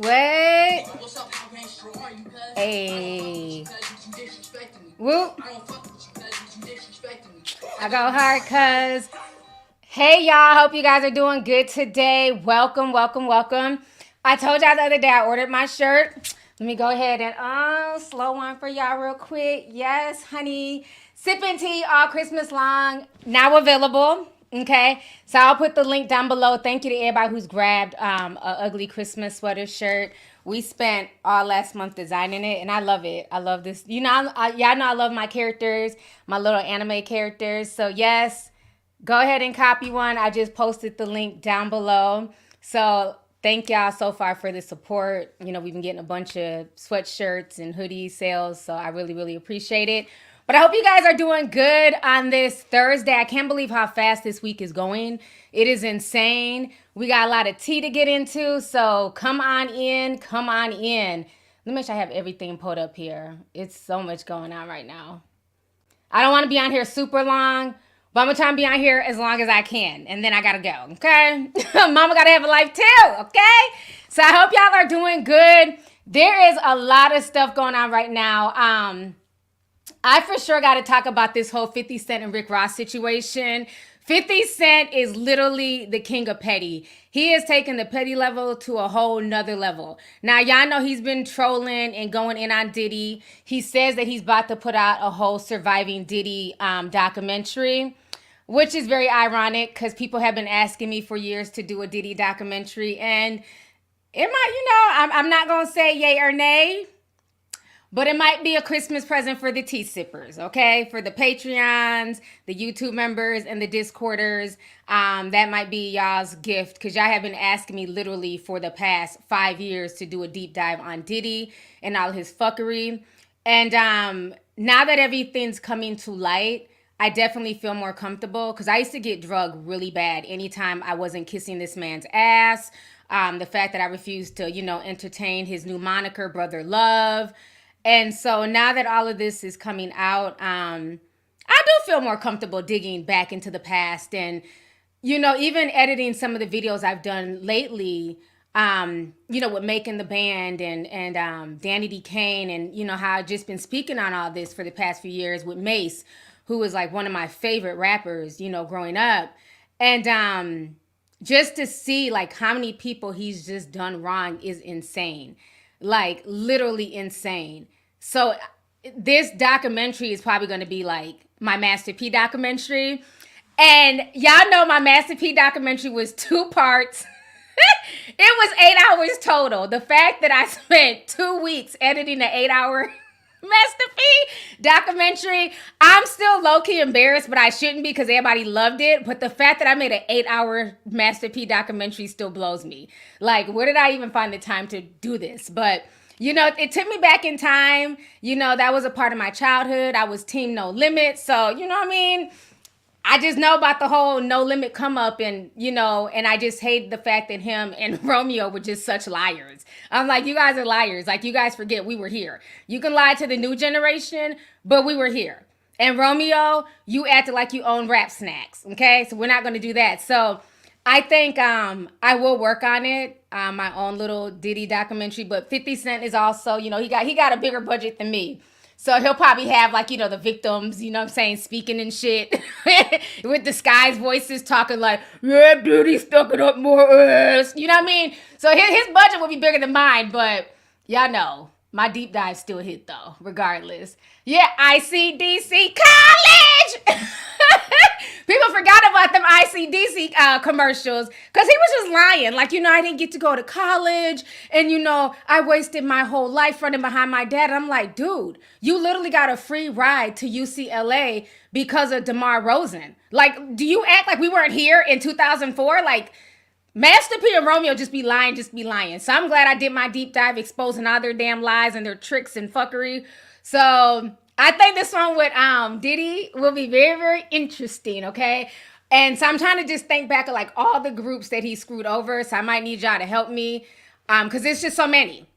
Wait. Hey. Whoop. I go hard cuz. Hey y'all, hope you guys are doing good today. Welcome, welcome, welcome. I told y'all the other day I ordered my shirt. Let me go ahead and slow one for y'all real quick. Yes, honey. Sipping tea all Christmas long. Now available. Okay, so I'll put the link down below. Thank you to everybody who's grabbed a ugly Christmas sweater shirt. We spent all last month designing it, and I love it. I love this. You know, y'all know I love my characters, my little anime characters. So yes, go ahead and copy one. I just posted the link down below. So thank y'all so far for the support. You know, we've been getting a bunch of sweatshirts and hoodie sales, so I really, really appreciate it. But I hope you guys are doing good on this Thursday. I can't believe how fast this week is going. It is insane. We got a lot of tea to get into, so come on in, come on in. Let me make sure I have everything pulled up here. It's so much going on right now. I don't want to be on here super long, but I'm going to try and be on here as long as I can, and then I got to go, okay? Mama got to have a life too, okay? So I hope y'all are doing good. There is a lot of stuff going on right now. I for sure got to talk about this whole 50 Cent and Rick Ross situation. 50 Cent is literally the king of petty. He has taken the petty level to a whole nother level. Now, y'all know he's been trolling and going in on Diddy. He says that he's about to put out a whole surviving Diddy documentary, which is very ironic because people have been asking me for years to do a Diddy documentary. And it might, I'm not going to say yay or nay, but it might be a Christmas present for the tea sippers, okay? For the Patreons, the YouTube members, and the Discorders. That might be y'all's gift because y'all have been asking me literally for the past 5 years to do a deep dive on Diddy and all his fuckery. And now that everything's coming to light, I definitely feel more comfortable because I used to get drugged really bad anytime I wasn't kissing this man's ass. The fact that I refused to, entertain his new moniker, Brother Love. And so now that all of this is coming out, I do feel more comfortable digging back into the past and, even editing some of the videos I've done lately, with Making the Band and Danny D. Kane and, how I've just been speaking on all this for the past few years with Mace, who was like one of my favorite rappers, growing up. And just to see like how many people he's just done wrong is insane. Like literally insane. So this documentary is probably going to be like my Master P documentary. And y'all know my Master P documentary was 2 parts. It was 8 hours total. The fact that I spent 2 weeks editing an 8-hour Master P documentary, I'm still low-key embarrassed, but I shouldn't be because everybody loved it. But the fact that I made an 8-hour Master P documentary still blows me. Like, where did I even find the time to do this? But, it took me back in time. That was a part of my childhood. I was Team No Limit. So, you know what I mean? I just know about the whole No Limit come up and I just hate the fact that him and Romeo were just such liars. I'm like, you guys are liars. Like, you guys forget we were here. You can lie to the new generation, but we were here. And Romeo, you acted like you own Rap Snacks, okay? So we're not going to do that. So I think I will work on it, my own little Diddy documentary. But 50 Cent is also, he got a bigger budget than me. So he'll probably have like, the victims, speaking and shit with disguised voices talking like, yeah, dude, he's stuck it up more ass. You know what I mean? So his budget will be bigger than mine, but y'all know my deep dive still hit though, regardless. Yeah, ICDC college. People forgot about them ICDC commercials because he was just lying. Like, I didn't get to go to college and, I wasted my whole life running behind my dad. And I'm like, dude, you literally got a free ride to UCLA because of DeMar Rosen. Like, do you act like we weren't here in 2004? Like, Master P and Romeo just be lying. So I'm glad I did my deep dive exposing all their damn lies and their tricks and fuckery. So I think this one with Diddy will be very, very interesting, okay? And so I'm trying to just think back of like all the groups that he screwed over. So I might need y'all to help me because it's just so many.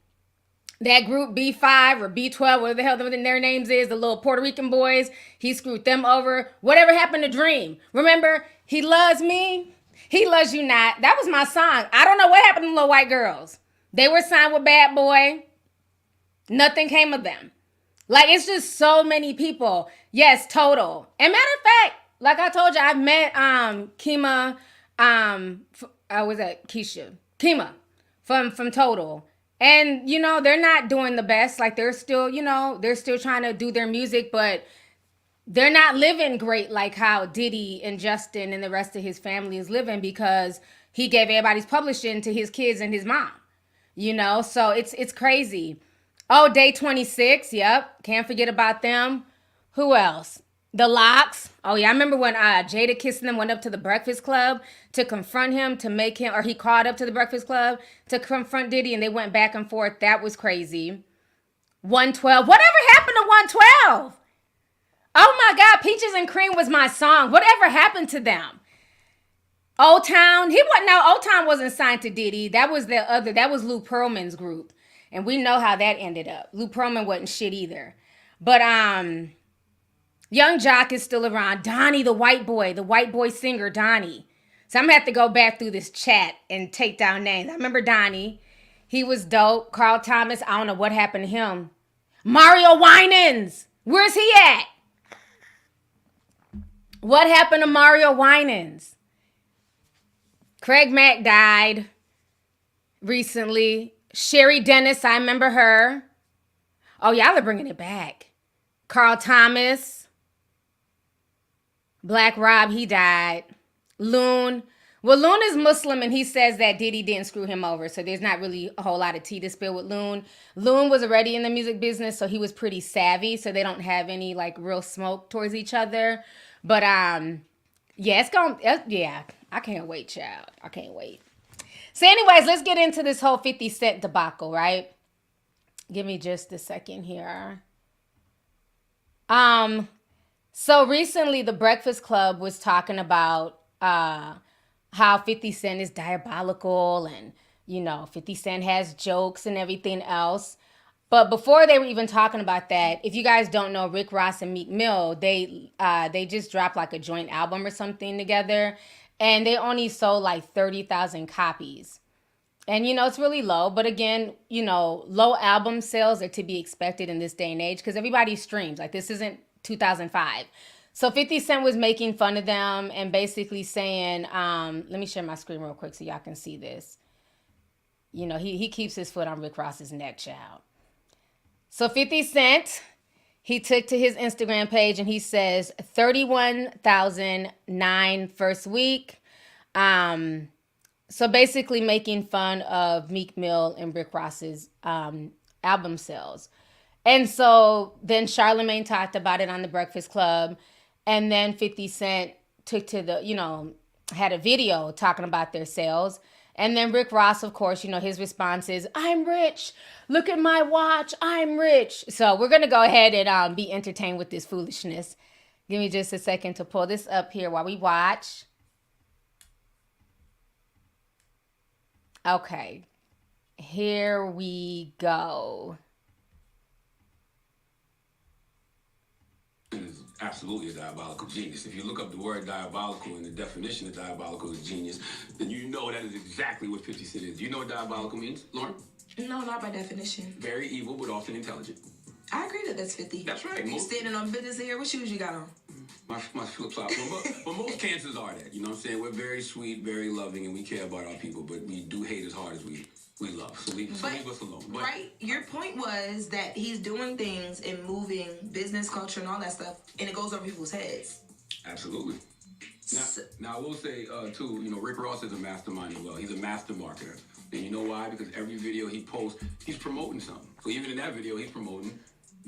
That group B5 or B12, whatever the hell their names is, the little Puerto Rican boys, he screwed them over. Whatever happened to Dream? Remember, he loves me, he loves you not. That was my song. I don't know what happened to the little white girls. They were signed with Bad Boy. Nothing came of them. Like, it's just so many people. Yes, Total. And matter of fact, like I told you, I met Kima, was that Keisha? Kima from Total. And, you know, they're not doing the best. Like, they're still, you know, they're still trying to do their music, but they're not living great like how Diddy and Justin and the rest of his family is living, because he gave everybody's publishing to his kids and his mom. You know, so it's crazy. Oh, Day 26. Yep. Can't forget about them. Who else? The Locks. Oh, yeah. I remember when Jada Kissing them went up to the Breakfast Club to confront him, to make him, or he called up to the Breakfast Club to confront Diddy, and they went back and forth. That was crazy. 112. Whatever happened to 112? Oh my God. Peaches and Cream was my song. Whatever happened to them? Old Town. Old Town wasn't signed to Diddy. That was that was Lou Pearlman's group. And we know how that ended up. Lou Pearlman wasn't shit either. But Young Jock is still around. Donnie, the white boy singer, Donnie. So I'm gonna have to go back through this chat and take down names. I remember Donnie. He was dope. Carl Thomas, I don't know what happened to him. Mario Winans. Where's he at? What happened to Mario Winans? Craig Mack died recently. Sherry Dennis, I remember her. Oh, y'all are bringing it back. Carl Thomas. Black Rob, he died. Loon. Well, Loon is Muslim, and he says that Diddy didn't screw him over, so there's not really a whole lot of tea to spill with Loon. Loon was already in the music business, so he was pretty savvy, so they don't have any, like, real smoke towards each other. But, yeah, I can't wait, child. I can't wait. So anyways, let's get into this whole 50 Cent debacle, right? Give me just a second here. So recently the Breakfast Club was talking about how 50 Cent is diabolical, and, you know, 50 Cent has jokes and everything else. But before they were even talking about that, if you guys don't know, Rick Ross and Meek Mill, they just dropped like a joint album or something together. And they only sold like 30,000 copies. And, you know, it's really low. But again, you know, low album sales are to be expected in this day and age because everybody streams. Like, this isn't 2005. So 50 Cent was making fun of them and basically saying, let me share my screen real quick so y'all can see this. You know, he keeps his foot on Rick Ross's neck, child. So 50 Cent, he took to his Instagram page and he says 31,009 first week. So basically making fun of Meek Mill and Rick Ross's album sales. And so then Charlamagne talked about it on the Breakfast Club. And then 50 Cent took to the, you know, had a video talking about their sales. And then Rick Ross, of course, you know, his response is, I'm rich. Look at my watch. I'm rich. So we're going to go ahead and be entertained with this foolishness. Give me just a second to pull this up here while we watch. Okay. Here we go. Absolutely a diabolical genius. If you look up the word diabolical and the definition of diabolical is genius, then you know that is exactly what 50 Cent is. Do you know what diabolical means, Lauren? No, not by definition. Very evil, but often intelligent. I agree that that's 50. That's right. You standing on business here. What shoes you got on? My flip-flop. But most cancers are that. You know what I'm saying? We're very sweet, very loving, and we care about our people, but we do hate as hard as we love. So leave us alone. But, right? Your point was that he's doing things and moving business culture and all that stuff, and it goes over people's heads. Absolutely. Now I will say, too, you know, Rick Ross is a mastermind as well. He's a master marketer. And you know why? Because every video he posts, he's promoting something. So even in that video, he's promoting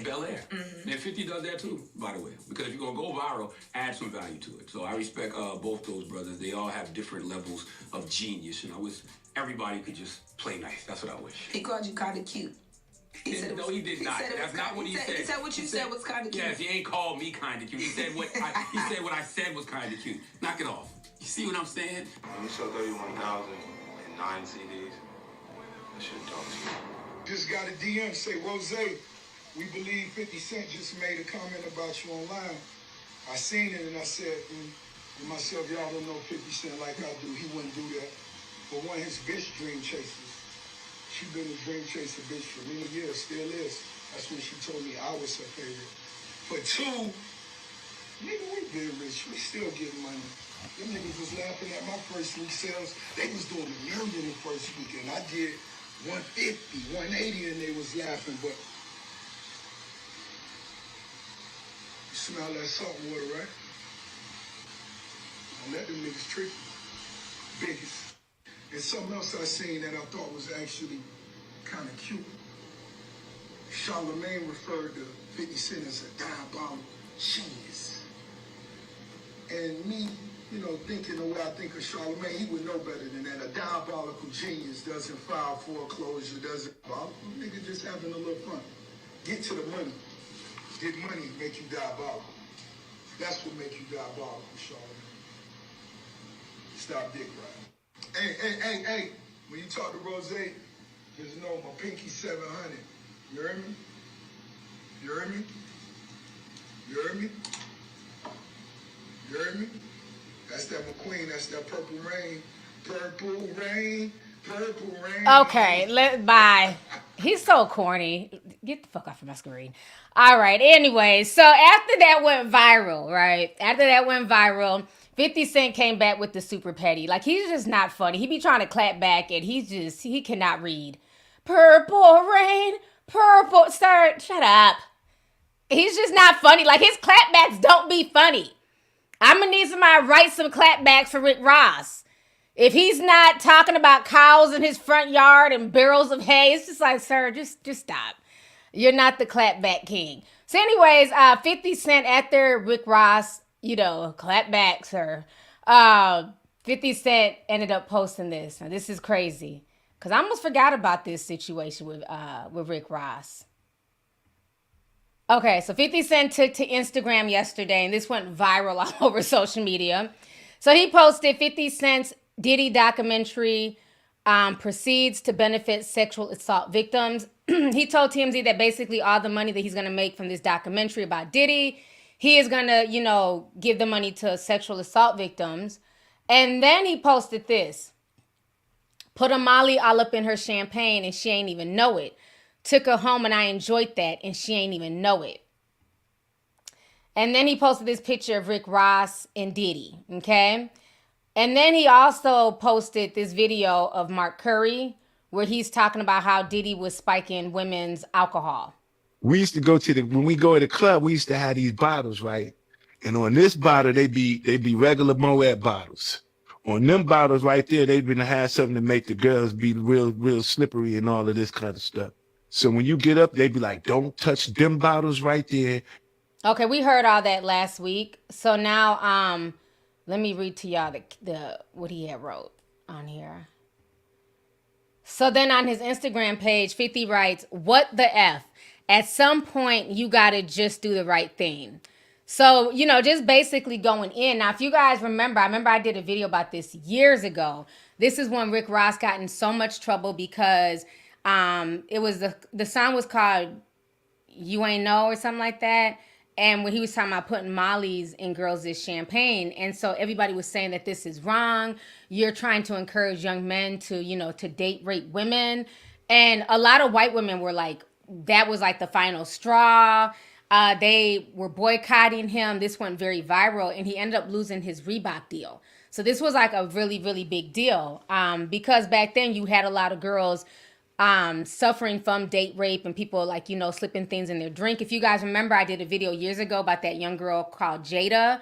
Bel Air. Mm-hmm. And 50 does that too, by the way. Because if you're going to go viral, add some value to it. So I respect both those brothers. They all have different levels of genius. And I wish everybody could just play nice. That's what I wish. He called you kind of cute. He did not. That's not what he said. He said what you said was kind of cute. Yes, he ain't called me kind of cute. He said what I said was kind of cute. Knock it off. You see what I'm saying? When you sell 31,009 CDs, I should talk to you. Just got a DM say, Rose, we believe 50 Cent just made a comment about you online. I seen it and I said to myself, y'all don't know 50 Cent like I do. He wouldn't do that. But one of his bitch dream chasers, She been a dream chaser bitch for many years, still is. That's when she told me I was her favorite. For two, nigga, we been rich. We still getting money. Them niggas was laughing at my first week sales. They was doing $1 million the first week, and I did 150, 180, and they was laughing. But you smell that salt water, right? Don't let them niggas trick you. Biggest. And something else I seen that I thought was actually kind of cute. Charlamagne referred to 50 Cent as a diabolical genius. And me, you know, thinking the way I think of Charlamagne, he would know better than that. A diabolical genius doesn't file foreclosure, doesn't. Nigga just having a little fun. Get to the money. Get money make you diabolical. That's what make you diabolical, Charlamagne. Stop dick riding. Hey. When you talk to Rose, just know my pinky 700. You heard me? You heard me? You heard me? You heard me? That's that McQueen. That's that Purple Rain. Purple Rain. Purple Rain. Okay, bye. He's so corny. Get the fuck off of my screen. All right, anyway, so after that went viral, right? After that went viral, 50 Cent came back with the super petty. Like, he's just not funny. He be trying to clap back, and he cannot read. Purple Rain, purple. Sir, shut up. He's just not funny. Like, his clapbacks don't be funny. I'm going to need somebody to write some clapbacks for Rick Ross. If he's not talking about cows in his front yard and barrels of hay, it's just like, sir, just stop. You're not the clapback king. So anyways, 50 Cent after Rick Ross, you know, clapback, sir. 50 Cent ended up posting this. Now, this is crazy. Because I almost forgot about this situation with Rick Ross. Okay, so 50 Cent took to Instagram yesterday, and this went viral all over social media. So he posted 50 Cent's Diddy documentary proceeds to benefit sexual assault victims. He told TMZ that basically all the money that he's going to make from this documentary about Diddy, he is going to, you know, give the money to sexual assault victims. And then he posted this. Put a Molly all up in her champagne and she ain't even know it. Took her home and I enjoyed that and she ain't even know it. And then he posted this picture of Rick Ross and Diddy, okay? And then he also posted this video of Mark Curry where he's talking about how Diddy was spiking women's alcohol. We used to go to when we go to the club, we used to have these bottles, right? And on this bottle, they be regular Moet bottles. On them bottles right there, they've been to have something to make the girls be real slippery and all of this kind of stuff. So when you get up, they be like, don't touch them bottles right there. Okay, we heard all that last week. So now, let me read to y'all the what he had wrote on here. So then on his Instagram page, 50 writes, what the F? At some point, you got to just do the right thing. So, you know, just basically going in. Now, if you guys remember, I did a video about this years ago. This is when Rick Ross got in so much trouble because it was the song was called You Ain't Know or something like that. And when he was talking about putting Molly's in girls' champagne. And so everybody was saying that this is wrong. You're trying to encourage young men to, you know, to date rape women. And a lot of white women were like, that was like the final straw. They were boycotting him. This went very viral and he ended up losing his Reebok deal. So this was like a really, really big deal because back then you had a lot of girls suffering from date rape and people like, you know, slipping things in their drink. If you guys remember, I did a video years ago about that young girl called Jada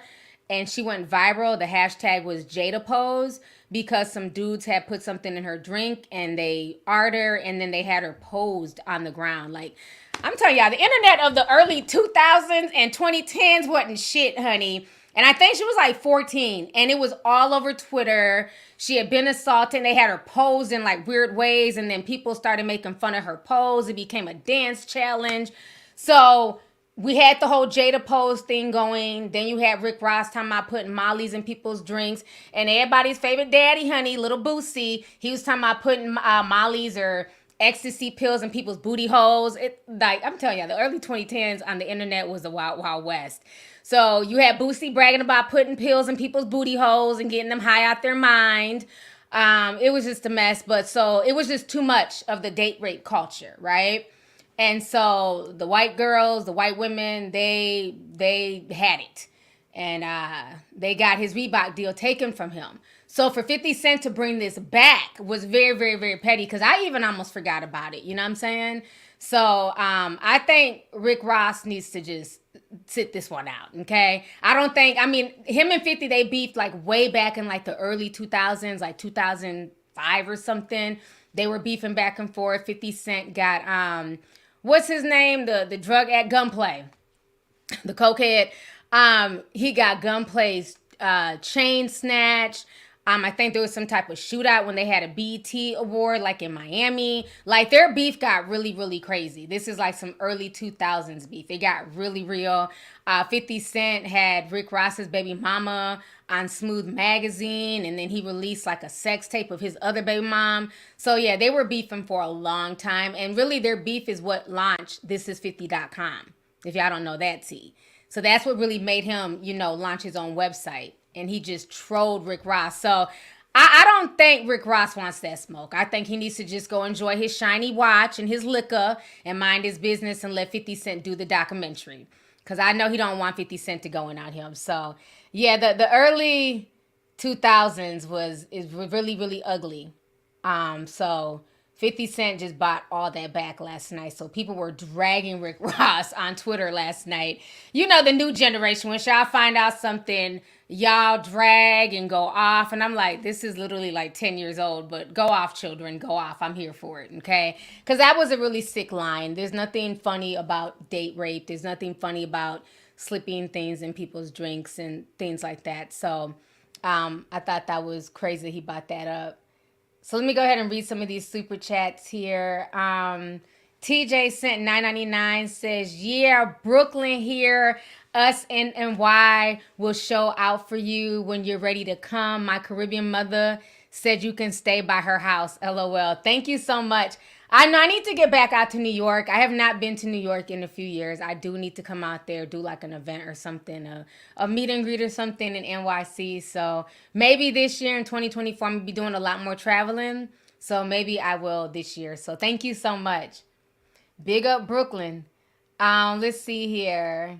and she went viral. The hashtag was Jada Pose because some dudes had put something in her drink and they art her and then they had her posed on the ground. Like, I'm telling y'all, the internet of the early 2000s and 2010s wasn't shit, honey. And I think she was like 14 and it was all over Twitter. She had been assaulted and they had her pose in like weird ways. And then people started making fun of her pose. It became a dance challenge. So we had the whole Jada Pose thing going. Then you had Rick Ross talking about putting Molly's in people's drinks. And everybody's favorite daddy, honey, Little Boosie, he was talking about putting Molly's or ecstasy pills in people's booty holes. It, like, I'm telling you, the early 2010s on the internet was the wild, wild west. So you had Boosie bragging about putting pills in people's booty holes and getting them high out their mind. It was just a mess. But so it was just too much of the date rape culture, right? And so the white girls, the white women, they had it. And they got his Reebok deal taken from him. So for 50 Cent to bring this back was very, very, very petty because I even almost forgot about it. You know what I'm saying? So I think Rick Ross needs to just sit this one out, okay? I mean, him and 50, they beefed like way back in like the early 2000s, like 2005 or something. They were beefing back and forth. 50 Cent got, what's his name? The drug at Gunplay, the cokehead. He got Gunplay's chain snatched. I think there was some type of shootout when they had a BET award, like in Miami. Like their beef got really, really crazy. This is like some early 2000s beef. It got really real. 50 Cent had Rick Ross's baby mama on Smooth Magazine, and then he released like a sex tape of his other baby mom. So yeah, they were beefing for a long time. And really their beef is what launched thisis50.com, if y'all don't know that, T. So that's what really made him, launch his own website. And he just trolled Rick Ross. So I don't think Rick Ross wants that smoke. I think he needs to just go enjoy his shiny watch and his liquor and mind his business and let 50 Cent do the documentary. Because I know he don't want 50 Cent to go in on him. So, yeah, the early 2000s is really, really ugly. So 50 Cent just bought all that back last night. So people were dragging Rick Ross on Twitter last night. You know, the new generation, when y'all find out something, y'all drag and go off. And I'm like, this is literally like 10 years old, but go off, children, go off. I'm here for it, okay? Because that was a really sick line. There's nothing funny about date rape. There's nothing funny about slipping things in people's drinks and things like that. So I thought that was crazy he brought that up. So let me go ahead and read some of these super chats here. TJ sent $9.99, says, yeah, Brooklyn here. Us in NY will show out for you when you're ready to come. My Caribbean mother said you can stay by her house. LOL. Thank you so much. I know I need to get back out to New York. I have not been to New York in a few years. I do need to come out there, do like an event or something, a meet and greet or something in NYC. So maybe this year in 2024, I'm going to be doing a lot more traveling. So maybe I will this year. So thank you so much. Big up Brooklyn. Let's see here.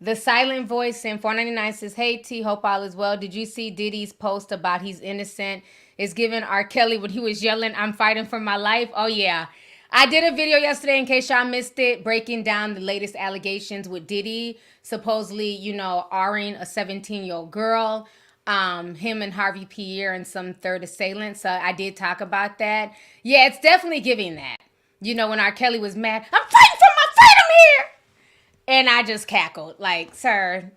The Silent Voice in 499 says, hey, T, hope all is well. Did you see Diddy's post about he's innocent? It's giving R. Kelly when he was yelling, I'm fighting for my life. Oh, yeah. I did a video yesterday, in case y'all missed it, breaking down the latest allegations with Diddy, supposedly, R-ing a 17-year-old girl, him and Harvey Pierre and some third assailant. So I did talk about that. Yeah, it's definitely giving that. When R. Kelly was mad, I'm fighting for my freedom here. And I just cackled, like, sir,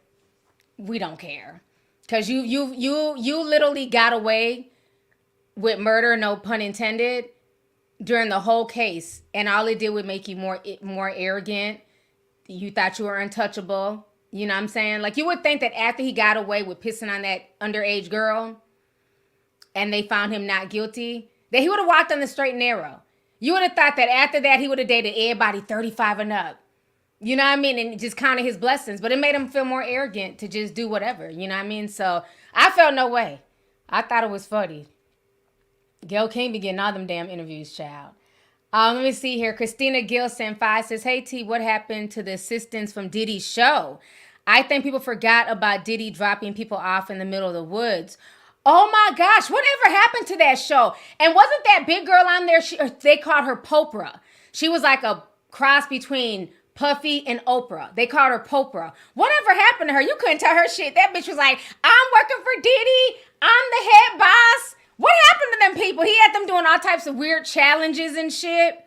we don't care. Because you literally got away with murder, no pun intended, during the whole case. And all it did was make you more arrogant. You thought you were untouchable. You know what I'm saying? Like, you would think that after he got away with pissing on that underage girl and they found him not guilty, that he would have walked on the straight and narrow. You would have thought that after that, he would have dated everybody 35 and up. You know what I mean? And just counted his blessings. But it made him feel more arrogant to just do whatever. You know what I mean? So I felt no way. I thought it was funny. Gail King be getting all them damn interviews, child. Let me see here. Christina Gilson 5 says, hey, T, what happened to the assistants from Diddy's show? I think people forgot about Diddy dropping people off in the middle of the woods. Oh, my gosh. Whatever happened to that show? And wasn't that big girl on there? They called her Popra. She was like a cross between Puffy and Oprah. They called her Popra. Whatever happened to her? You couldn't tell her shit. That bitch was like, I'm working for Diddy. I'm the head boss. What happened to them people? He had them doing all types of weird challenges and shit.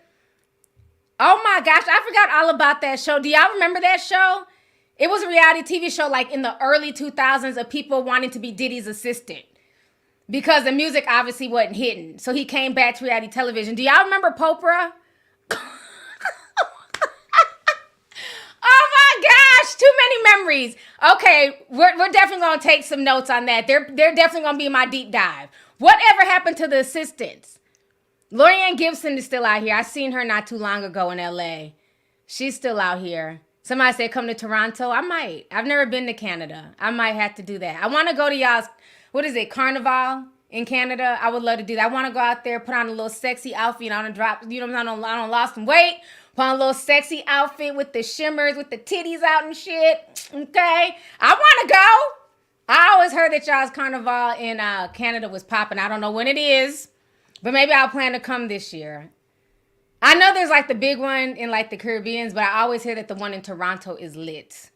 Oh my gosh, I forgot all about that show. Do y'all remember that show? It was a reality TV show like in the early 2000s of people wanting to be Diddy's assistant. Because the music obviously wasn't hitting. So he came back to reality television. Do y'all remember Popra? Oh my gosh, too many memories. Okay, we're definitely going to take some notes on that. They're definitely going to be my deep dive. Whatever happened to the assistants? Lorianne Gibson is still out here. I seen her not too long ago in LA. She's still out here. Somebody said come to Toronto. I might. I've never been to Canada. I might have to do that. I want to go to y'all's, what is it, Carnival in Canada, I would love to do that. I want to go out there, put on a little sexy outfit. I want to drop, you know, I don't lost some weight. Put on a little sexy outfit with the shimmers, with the titties out and shit. Okay? I want to go. I always heard that y'all's carnival in Canada was popping. I don't know when it is, but maybe I'll plan to come this year. I know there's like the big one in like the Caribbeans, but I always hear that the one in Toronto is lit.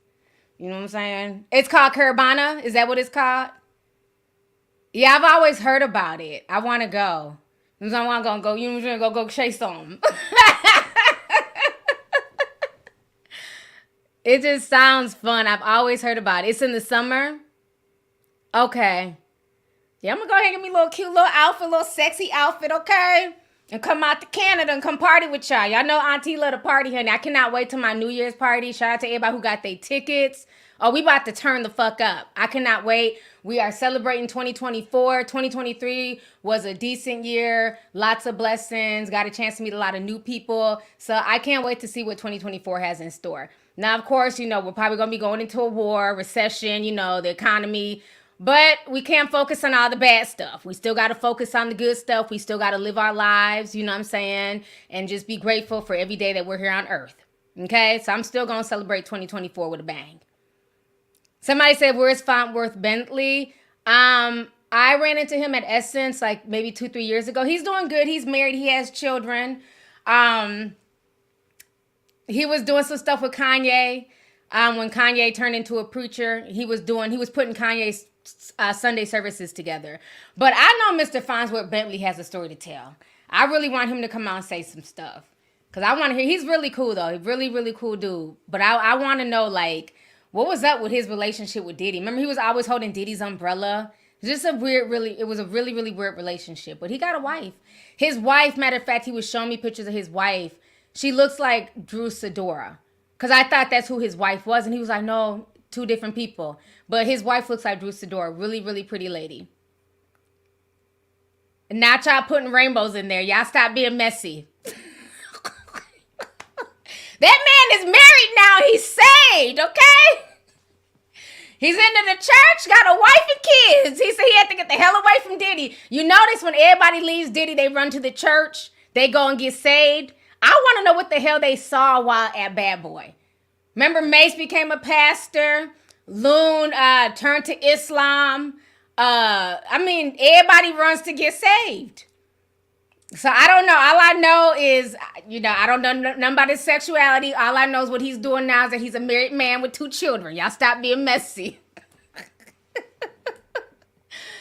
You know what I'm saying? It's called Caribana. Is that what it's called? Yeah, I've always heard about it. I want to go. I want to go. You know, go chase some. It just sounds fun. I've always heard about it. It's in the summer. Okay. Yeah, I'm gonna go ahead and get me a little cute little outfit, a little sexy outfit, okay? And come out to Canada and come party with y'all. Y'all know Auntie love to party, honey. I cannot wait till my New Year's party. Shout out to everybody who got their tickets. Oh, we about to turn the fuck up. I cannot wait. We are celebrating 2024. 2023 was a decent year. Lots of blessings. Got a chance to meet a lot of new people. So I can't wait to see what 2024 has in store. Now, of course, you know, we're probably going to be going into a war, recession, you know, the economy. But we can't focus on all the bad stuff. We still got to focus on the good stuff. We still got to live our lives, you know what I'm saying? And just be grateful for every day that we're here on earth. Okay? So I'm still going to celebrate 2024 with a bang. Somebody said, where's Fontworth Bentley? I ran into him at Essence like maybe 2-3 years ago. He's doing good. He's married. He has children. He was doing some stuff with Kanye. When Kanye turned into a preacher, he was putting Kanye's Sunday services together. But I know Mr. Farnsworth Bentley has a story to tell. I really want him to come out and say some stuff. Because I want to hear, he's really cool though. He's really, really cool dude. But I want to know like, what was up with his relationship with Diddy? Remember he was always holding Diddy's umbrella? Just it was a really, really weird relationship. But he got a wife. His wife, matter of fact, he was showing me pictures of his wife. She looks like Drew Sidora. Because I thought that's who his wife was. And he was like, no, two different people. But his wife looks like Drew Sidora. Really, really pretty lady. And now y'all putting rainbows in there. Y'all stop being messy. That man is married now. He's saved, okay? He's into the church, got a wife and kids. He said he had to get the hell away from Diddy. You notice when everybody leaves Diddy, they run to the church. They go and get saved. I want to know what the hell they saw while at Bad Boy. Remember Mace became a pastor. Loon turned to Islam. Everybody runs to get saved. So I don't know. All I know is, you know, I don't know nothing about his sexuality. All I know is what he's doing now is that he's a married man with 2 children. Y'all stop being messy.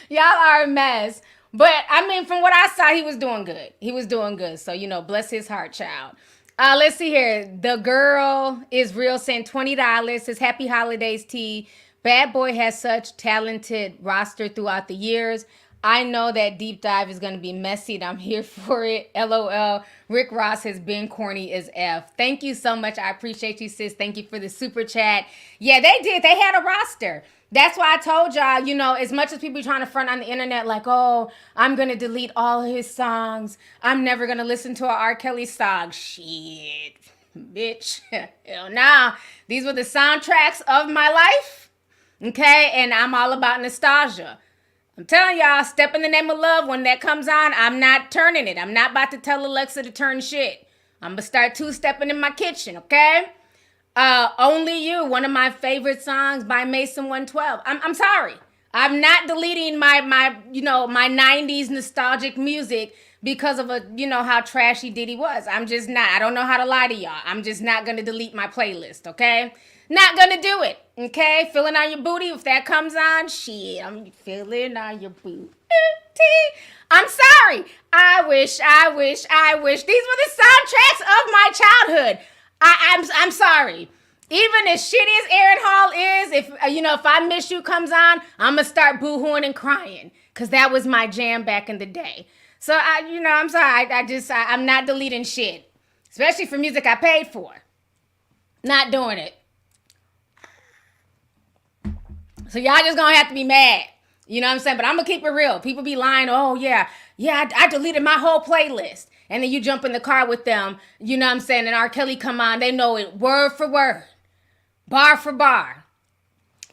Y'all are a mess. But, I mean, from what I saw, he was doing good. He was doing good. So, you know, bless his heart, child. Let's see here. The girl is real sent $20. Says, happy holidays, T. Bad Boy has such talented roster throughout the years. I know that deep dive is going to be messy and I'm here for it. LOL. Rick Ross has been corny as F. Thank you so much. I appreciate you, sis. Thank you for the super chat. Yeah, they did. They had a roster. That's why I told y'all, you know, as much as people trying to front on the internet like, oh, I'm going to delete all of his songs. I'm never going to listen to an R. Kelly song. Shit, bitch. Hell nah. These were the soundtracks of my life. Okay? And I'm all about nostalgia. I'm telling y'all, Step in the Name of Love, when that comes on, I'm not turning it. I'm not about to tell Alexa to turn shit. I'm going to start 2-stepping in my kitchen, okay? Only You, one of my favorite songs by Mason 112. I'm sorry. I'm not deleting my 90s nostalgic music because of how trashy Diddy was. I'm just not. I don't know how to lie to y'all. I'm just not going to delete my playlist, okay? Not going to do it, okay? Feeling on your booty, if that comes on, shit, I'm feeling on your booty. I'm sorry. I wish. These were the soundtracks of my childhood. I'm sorry. Even as shitty as Aaron Hall is, if I Miss You comes on, I'm going to start boo-hooing and crying because that was my jam back in the day. So, I'm sorry. I'm not deleting shit, especially for music I paid for. Not doing it. So y'all just going to have to be mad. You know what I'm saying? But I'm going to keep it real. People be lying. Oh, yeah, I deleted my whole playlist. And then you jump in the car with them, you know what I'm saying, and R. Kelly come on, they know it word for word, bar for bar.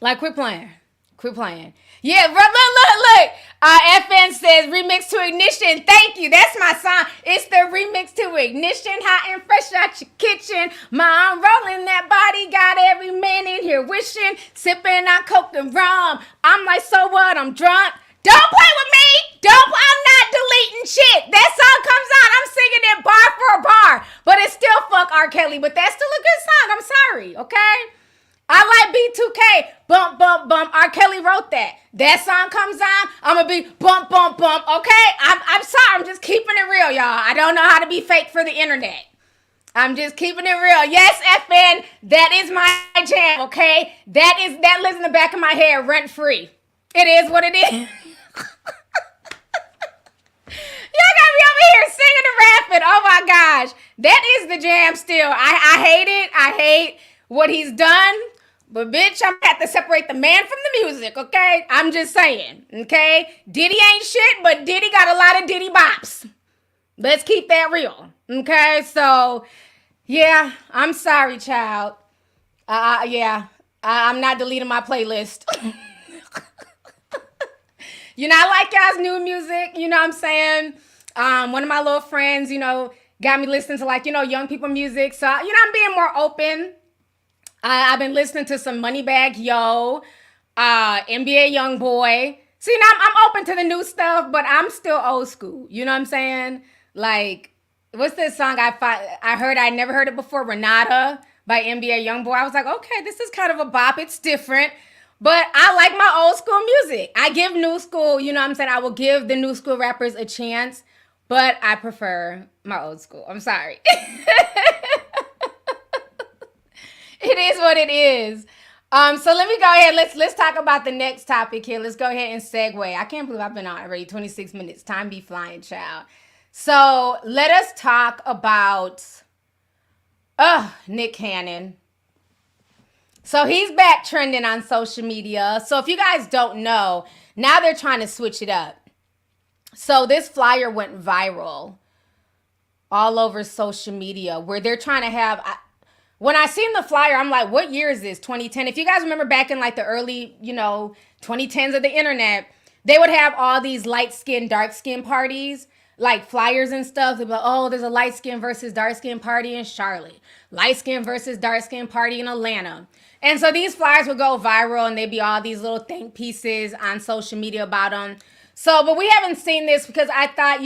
Like, quit playing. Quit playing. Yeah, look. FN says remix to Ignition. Thank you. That's my song. It's the remix to Ignition. Hot and fresh out your kitchen. Mom rolling that body. Got every man in here wishing. Sipping on coke and rum. I'm like, so what? I'm drunk. Don't play with me. I'm not deleting shit. That song comes out. I'm singing it bar for bar. But it's still fuck R. Kelly. But that's still a good song. I'm sorry. Okay? I like B2K. Bump, bump, bump. R. Kelly wrote that. That song comes on, I'm going to be bump, bump, bump. Okay? I'm sorry. I'm just keeping it real, y'all. I don't know how to be fake for the internet. I'm just keeping it real. Yes, FN, that is my jam, okay? That lives in the back of my head rent free. It is what it is. Y'all got me over here singing and rapping. Oh my gosh. That is the jam still. I hate it. I hate what he's done. But bitch, I'm gonna have to separate the man from the music, okay? I'm just saying, okay? Diddy ain't shit, but Diddy got a lot of Diddy bops. Let's keep that real, okay? So, yeah, I'm sorry, child. I'm not deleting my playlist. You know, I like y'all's new music, you know what I'm saying? One of my little friends, you know, got me listening to like, you know, young people music. So, you know, I'm being more open. I've been listening to some Moneybagg Yo, NBA Youngboy. So, you know, I'm open to the new stuff, but I'm still old school. You know what I'm saying? Like, what's this song I heard? I never heard it before. Renata by NBA Youngboy. I was like, okay, this is kind of a bop. It's different. But I like my old school music. I give new school, you know what I'm saying? I will give the new school rappers a chance, but I prefer my old school. I'm sorry. It is what it is. So let me go ahead. Let's talk about the next topic here. Let's go ahead and segue. I can't believe I've been on already 26 minutes. Time be flying, child. So let us talk about Nick Cannon. So he's back trending on social media. So if you guys don't know, now they're trying to switch it up. So this flyer went viral all over social media where they're trying to have... When I seen the flyer, I'm like, what year is this? 2010. If you guys remember back in like the early, 2010s of the internet, they would have all these light skin, dark skin parties, like flyers and stuff. They'd be like, oh, there's a light skin versus dark skin party in Charlotte. Light skin versus dark skin party in Atlanta. And so these flyers would go viral and they'd be all these little think pieces on social media about them. So, but we haven't seen this because I thought,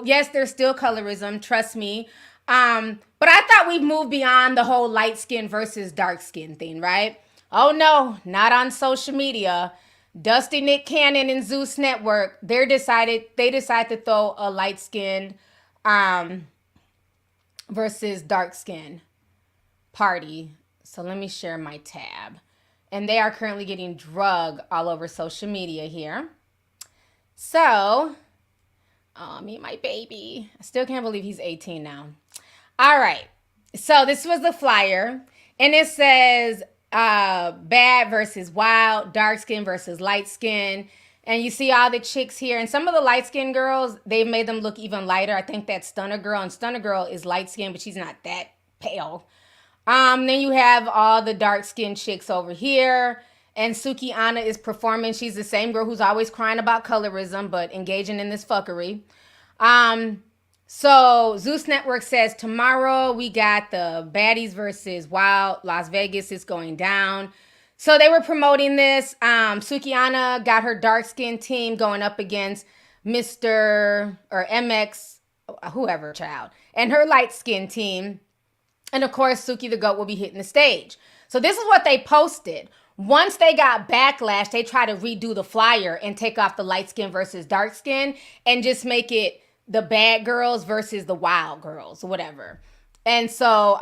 yes, there's still colorism. Trust me. But I thought we've moved beyond the whole light skin versus dark skin thing, right? Oh no, not on social media. Dusty Nick Cannon and Zeus Network, they decide to throw a light skin versus dark skin party. So let me share my tab. And they are currently getting drugged all over social media here. So, meet my baby. I still can't believe he's 18 now. All right, so this was the flyer, and it says bad versus wild, dark skin versus light skin, and you see all the chicks here, and some of the light skin girls, they've made them look even lighter. I think that's Stunner Girl, and Stunner Girl is light skin, but she's not that pale. Then you have all the dark skin chicks over here, and Suki Anna is performing. She's the same girl who's always crying about colorism, but engaging in this fuckery. So Zeus Network says tomorrow we got the baddies versus wild. Las Vegas is going down. So they were promoting this. Sukiana got her dark skin team going up against Mr. or MX, whoever child, and her light skin team. And of course, Suki the Goat will be hitting the stage. So this is what they posted. Once they got backlash, they try to redo the flyer and take off the light skin versus dark skin and just make it the bad girls versus the wild girls, whatever. And so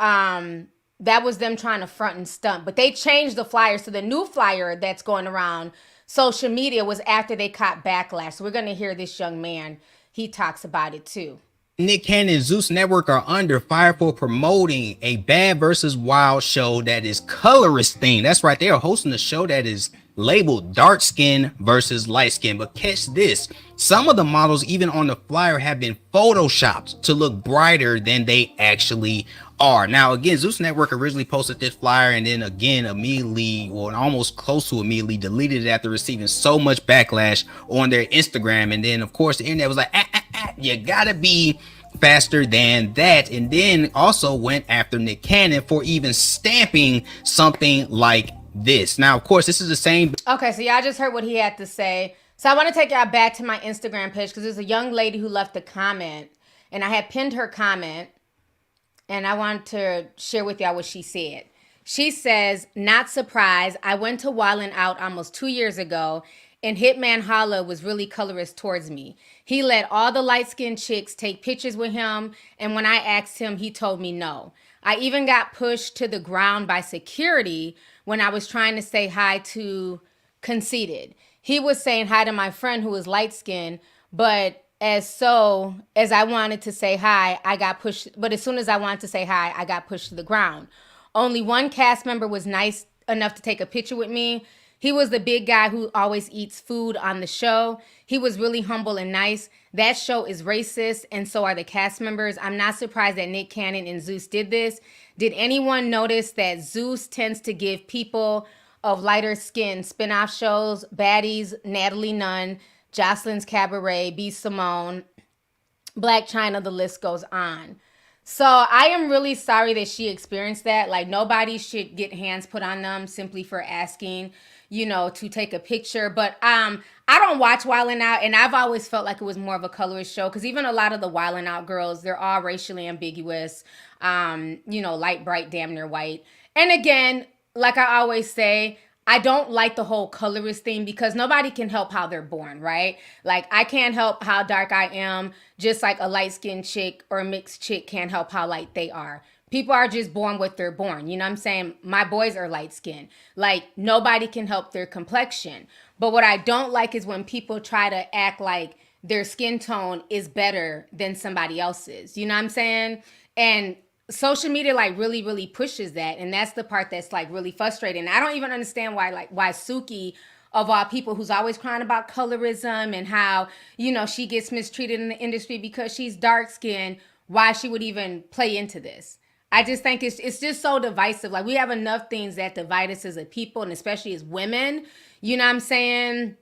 that was them trying to front and stunt. But they changed the flyer. So the new flyer that's going around social media was after they caught backlash. So we're going to hear this young man. He talks about it too. Nick Cannon and Zeus Network are under fire for promoting a bad versus wild show that is colorist themed. That's right. They are hosting a show that is labeled dark skin versus light skin. But catch this. Some of the models, even on the flyer, have been photoshopped to look brighter than they actually are. Now, again, Zeus Network originally posted this flyer and then again immediately, or almost close to immediately, deleted it after receiving so much backlash on their Instagram. And then, of course, the internet was like, you gotta be faster than that. And then also went after Nick Cannon for even stamping something like this. Now, of course, this is the same. Okay, so y'all just heard what he had to say. So I want to take y'all back to my Instagram page because there's a young lady who left a comment, and I had pinned her comment, and I want to share with y'all what she said. She says, not surprised, I went to Wildin' Out almost 2 years ago, and Hitman Holla was really colorist towards me. He let all the light-skinned chicks take pictures with him, and when I asked him, he told me no. I even got pushed to the ground by security when I was trying to say hi to Conceited. He was saying hi to my friend who was light-skinned, but as I wanted to say hi, I got pushed. But as soon as I wanted to say hi, I got pushed to the ground. Only one cast member was nice enough to take a picture with me. He was the big guy who always eats food on the show. He was really humble and nice. That show is racist, and so are the cast members. I'm not surprised that Nick Cannon and Zeus did this. Did anyone notice that Zeus tends to give people of lighter skin spin-off shows, Baddies, Natalie Nunn, Jocelyn's Cabaret, B. Simone, Black China, the list goes on. So I am really sorry that she experienced that. Like, nobody should get hands put on them simply for asking, to take a picture. But I don't watch Wildin' Out, and I've always felt like it was more of a colorist show because even a lot of the Wildin' Out girls, they're all racially ambiguous, light, bright, damn near white. And again, like I always say, I don't like the whole colorist thing because nobody can help how they're born, right? Like, I can't help how dark I am, just like a light-skinned chick or a mixed chick can't help how light they are. People are just born what they're born. You know what I'm saying? My boys are light-skinned. Like, nobody can help their complexion. But what I don't like is when people try to act like their skin tone is better than somebody else's. You know what I'm saying? And social media really, really pushes that. And that's the part that's really frustrating. I don't even understand why Suki, of all people, who's always crying about colorism and how, she gets mistreated in the industry because she's dark skinned, why she would even play into this. I just think it's just so divisive. Like, we have enough things that divide us as a people, and especially as women. You know what I'm saying?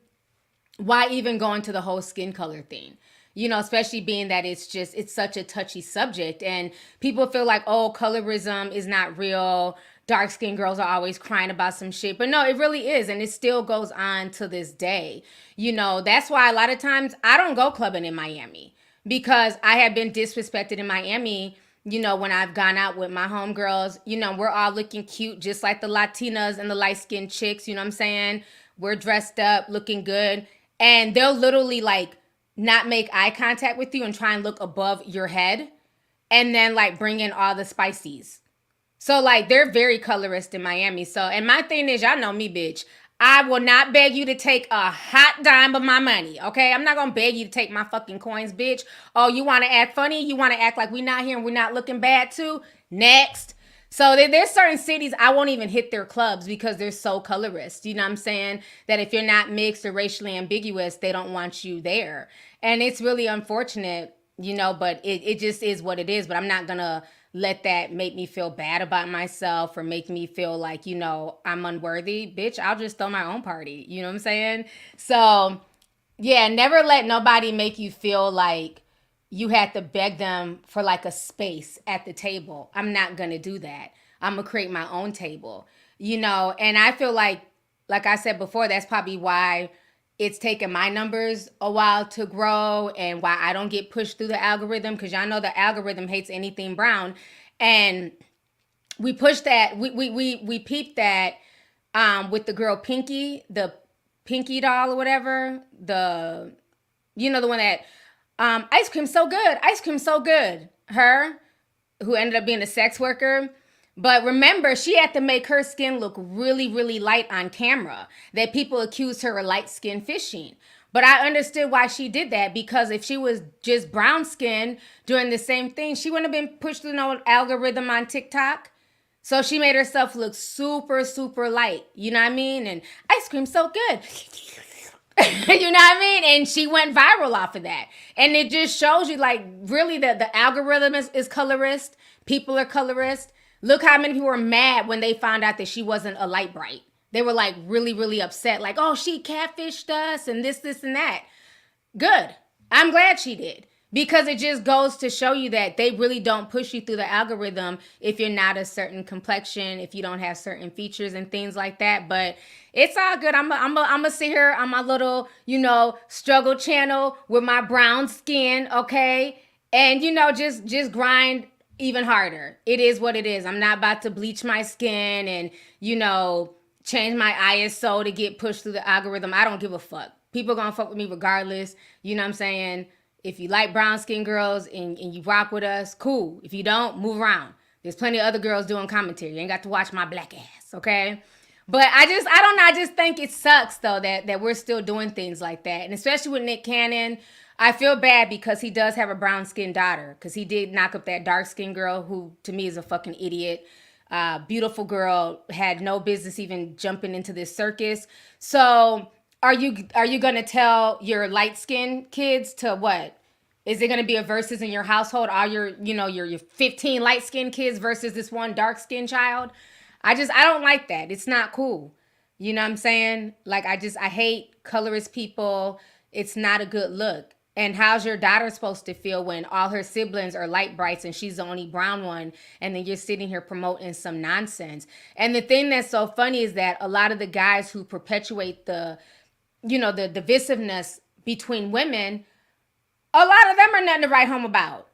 Why even go into the whole skin color thing? Especially being that it's such a touchy subject, and people feel like, oh, colorism is not real. Dark-skinned girls are always crying about some shit. But no, it really is, and it still goes on to this day. That's why a lot of times I don't go clubbing in Miami because I have been disrespected in Miami, when I've gone out with my homegirls. We're all looking cute, just like the Latinas and the light-skinned chicks, you know what I'm saying? We're dressed up, looking good, and they'll literally, not make eye contact with you and try and look above your head and then bring in all the spices. So they're very colorist in Miami. So, and my thing is, y'all know me, bitch. I will not beg you to take a hot dime of my money, okay? I'm not gonna beg you to take my fucking coins, bitch. Oh, you wanna act funny? You wanna act like we not here and we're not looking bad too? Next. So there's certain cities I won't even hit their clubs because they're so colorist. You know what I'm saying? That if you're not mixed or racially ambiguous, they don't want you there. And it's really unfortunate, but it just is what it is. But I'm not going to let that make me feel bad about myself or make me feel like, I'm unworthy. Bitch, I'll just throw my own party. You know what I'm saying? So, yeah, never let nobody make you feel like you had to beg them for a space at the table. I'm not going to do that. I'm going to create my own table, and I feel like I said before, that's probably why it's taken my numbers a while to grow and why I don't get pushed through the algorithm. Cause y'all know the algorithm hates anything brown. And we pushed that, we peeped that, with the girl Pinky, the Pinky doll or whatever, the one that, ice cream so good. Her, who ended up being a sex worker. But remember, she had to make her skin look really, really light on camera. That people accused her of light skin fishing. But I understood why she did that, because if she was just brown skin doing the same thing, she wouldn't have been pushed through no algorithm on TikTok. So she made herself look super, super light. You know what I mean? And ice cream so good. You know what I mean? And she went viral off of that. And it just shows you, like, really the algorithm is colorist. People are colorist. Look how many people were mad when they found out that she wasn't a light bright. They were like really, really upset. Like, oh, she catfished us and this, and that. Good. I'm glad she did. Because it just goes to show you that they really don't push you through the algorithm if you're not a certain complexion, if you don't have certain features and things like that. But it's all good. I'm gonna sit here on my little, struggle channel with my brown skin, okay? And, just grind even harder. It is what it is. I'm not about to bleach my skin and, change my ISO to get pushed through the algorithm. I don't give a fuck. People gonna fuck with me regardless. You know what I'm saying? If you like brown skin girls and you rock with us, cool. If you don't, move around. There's plenty of other girls doing commentary. You ain't got to watch my black ass, okay? But I don't know. I just think it sucks, though, that we're still doing things like that. And especially with Nick Cannon, I feel bad because he does have a brown skinned daughter. Because he did knock up that dark skinned girl who, to me, is a fucking idiot. Beautiful girl, had no business even jumping into this circus. So are you going to tell your light-skinned kids to what? Is it going to be a versus in your household? All your 15 light-skinned kids versus this one dark-skinned child? I don't like that. It's not cool. You know what I'm saying? Like, I hate colorist people. It's not a good look. And how's your daughter supposed to feel when all her siblings are light brights and she's the only brown one, and then you're sitting here promoting some nonsense? And the thing that's so funny is that a lot of the guys who perpetuate the divisiveness between women, a lot of them are nothing to write home about.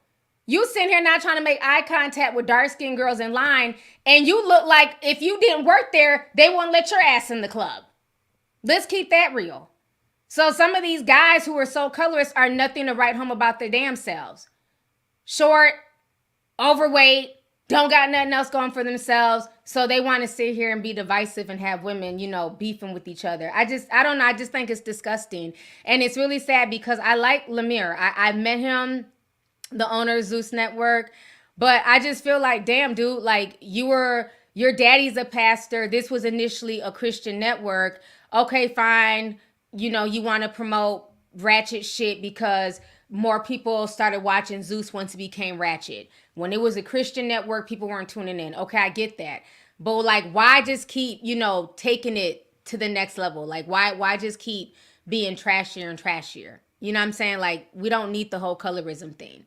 You sitting here not trying to make eye contact with dark-skinned girls in line, and you look like if you didn't work there, they won't let your ass in the club. Let's keep that real. So some of these guys who are so colorist are nothing to write home about their damn selves. Short, overweight, don't got nothing else going for themselves. So they want to sit here and be divisive and have women, beefing with each other. I don't know. I just think it's disgusting. And it's really sad because I like Lemire. I met him, the owner of Zeus Network. But I just feel like, damn, dude, like your daddy's a pastor. This was initially a Christian network. Okay, fine. You want to promote ratchet shit because more people started watching Zeus once it became ratchet. When it was a Christian network, people weren't tuning in. Okay, I get that. But like, why just keep, taking it to the next level? Like, why just keep being trashier and trashier? You know what I'm saying? Like, we don't need the whole colorism thing.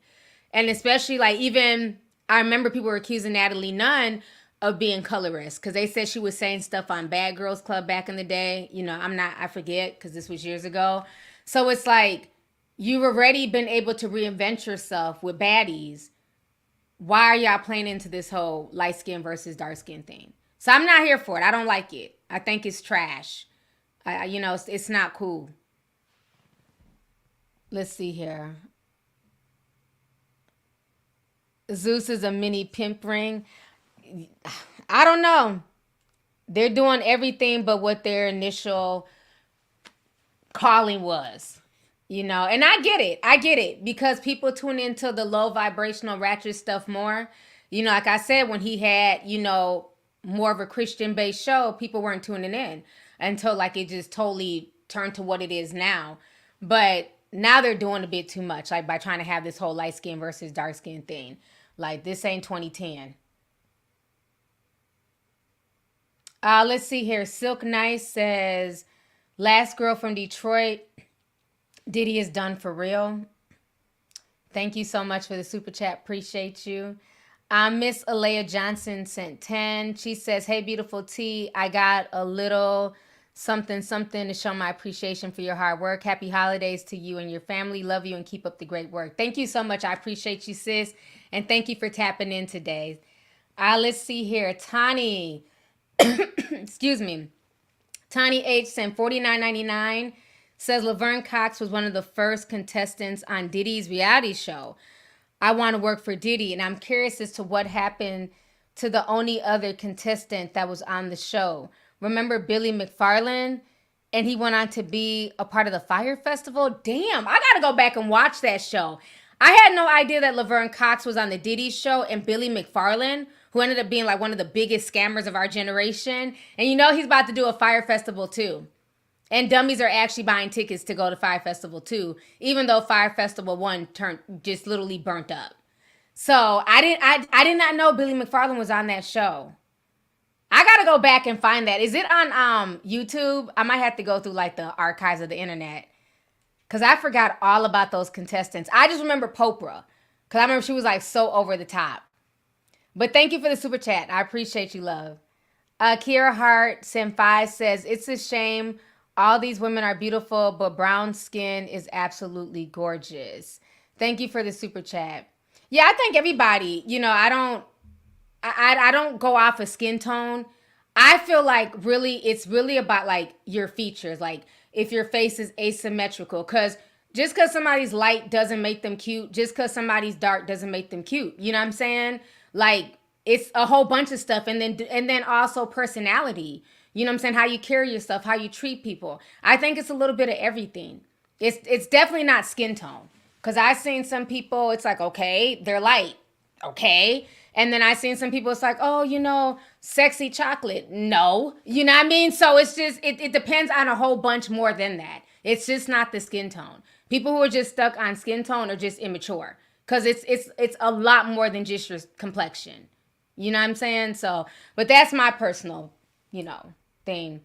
And especially like, even I remember people were accusing Natalie Nunn of being colorist because they said she was saying stuff on Bad Girls Club back in the day. I forget because this was years ago. So it's like, you've already been able to reinvent yourself with baddies. Why are y'all playing into this whole light skin versus dark skin thing? So I'm not here for it. I don't like it. I think it's trash. It's not cool. Let's see here. Zeus is a mini pimp ring. I don't know. They're doing everything but what their initial calling was. And I get it because people tune into the low vibrational ratchet stuff more. Like I said, when he had, more of a Christian based show, people weren't tuning in until like it just totally turned to what it is now. But now they're doing a bit too much, like by trying to have this whole light skin versus dark skin thing. Like, this ain't 2010. Let's see here. Silk Nice says, last girl from Detroit, Diddy is done for real. Thank you so much for the super chat. Appreciate you. Miss Alea Johnson sent 10. She says, hey, beautiful T, I got a little something to show my appreciation for your hard work. Happy holidays to you and your family. Love you and keep up the great work. Thank you so much. I appreciate you, sis. And thank you for tapping in today. Let's see here. Tani, excuse me. Tani H sent $49.99. Says Laverne Cox was one of the first contestants on Diddy's reality show. I want to work for Diddy, and I'm curious as to what happened to the only other contestant that was on the show. Remember Billy McFarland? And he went on to be a part of the Fire Festival? Damn, I got to go back and watch that show. I had no idea that Laverne Cox was on the Diddy show, and Billy McFarland, who ended up being like one of the biggest scammers of our generation. And he's about to do a Fire Festival too. And dummies are actually buying tickets to go to Fire Festival too, even though Fire Festival 1 just literally burnt up. So I did not know Billy McFarland was on that show. I gotta go back and find that. Is it on YouTube? I might have to go through like the archives of the internet. Cause I forgot all about those contestants. I just remember Popra. Cause I remember she was like so over the top. But thank you for the super chat. I appreciate you, love. Kiera Hart Senpai says, it's a shame all these women are beautiful, but brown skin is absolutely gorgeous. Thank you for the super chat. Yeah, I think everybody, I don't go off of skin tone. I feel like it's really about like your features. Like if your face is asymmetrical, because just because somebody's light doesn't make them cute. Just because somebody's dark doesn't make them cute. You know what I'm saying? Like it's a whole bunch of stuff. And then also personality. You know what I'm saying? How you carry yourself, how you treat people. I think it's a little bit of everything. It's definitely not skin tone. Because I've seen some people, it's like, okay, they're light. Okay. And then I've seen some people, it's like, oh, sexy chocolate. No. You know what I mean? So it's just, it depends on a whole bunch more than that. It's just not the skin tone. People who are just stuck on skin tone are just immature. Because it's a lot more than just your complexion. You know what I'm saying? So, but that's my personal, thing.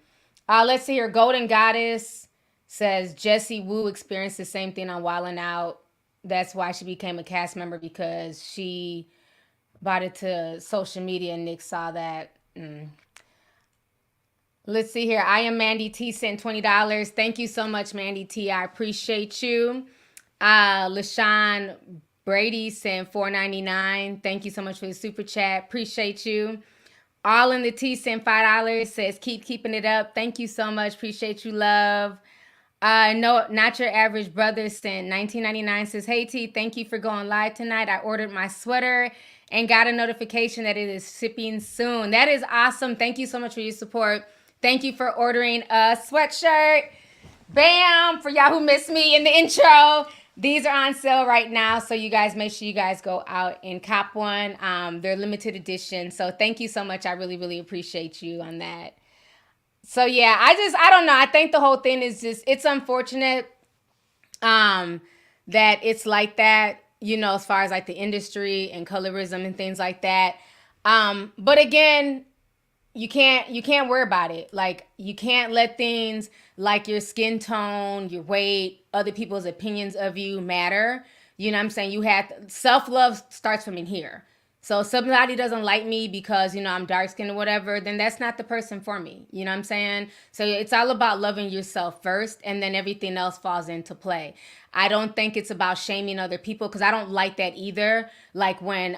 Let's see here. Golden Goddess says Jessie Woo experienced the same thing on Wildin' Out. That's why she became a cast member, because she brought it to social media and Nick saw that. Let's see here. I am Mandy T sent $20. Thank you so much, Mandy T. I appreciate you. LaShawn Brady sent $4.99. Thank you so much for the super chat. Appreciate you. All in the T sent $5. Says keep keeping it up. Thank you so much. Appreciate you, love. No, not your average brother sent $19.99. Says, hey T, thank you for going live tonight. I ordered my sweater and got a notification that it is shipping soon. That is awesome. Thank you so much for your support. Thank you for ordering a sweatshirt. Bam! For y'all who missed me in the intro. These are on sale right now, so you guys make sure you guys go out and cop one. They're limited edition, so thank you so much. I really, really appreciate you on that. So yeah, I don't know. I think the whole thing is just, it's unfortunate that it's like that, as far as like the industry and colorism and things like that. But again, you can't worry about it. Like, you can't let things like your skin tone, your weight, other people's opinions of you matter. You know what I'm saying? Self-love starts from in here. So if somebody doesn't like me because, I'm dark skinned or whatever, then that's not the person for me. You know what I'm saying? So it's all about loving yourself first, and then everything else falls into play. I don't think it's about shaming other people, because I don't like that either. Like when,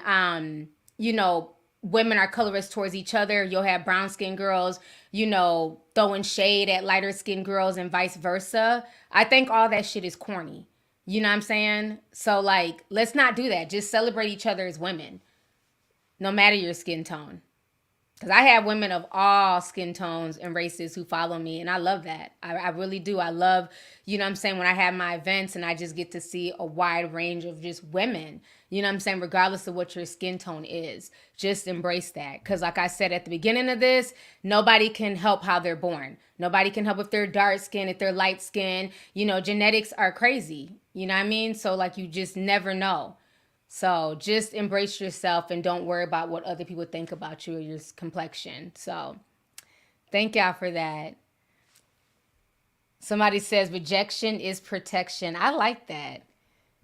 women are colorist towards each other. You'll have brown skinned girls, throwing shade at lighter skinned girls and vice versa. I think all that shit is corny. You know what I'm saying? So like, let's not do that. Just celebrate each other as women, no matter your skin tone. Because I have women of all skin tones and races who follow me, and I love that. I really do. I love, when I have my events and I just get to see a wide range of just women, regardless of what your skin tone is. Just embrace that. Because like I said at the beginning of this, nobody can help how they're born. Nobody can help if they're dark skin, if they're light skin. Genetics are crazy. You know what I mean? So like, you just never know. So just embrace yourself and don't worry about what other people think about you or your complexion. So thank y'all for that. Somebody says rejection is protection. I like that.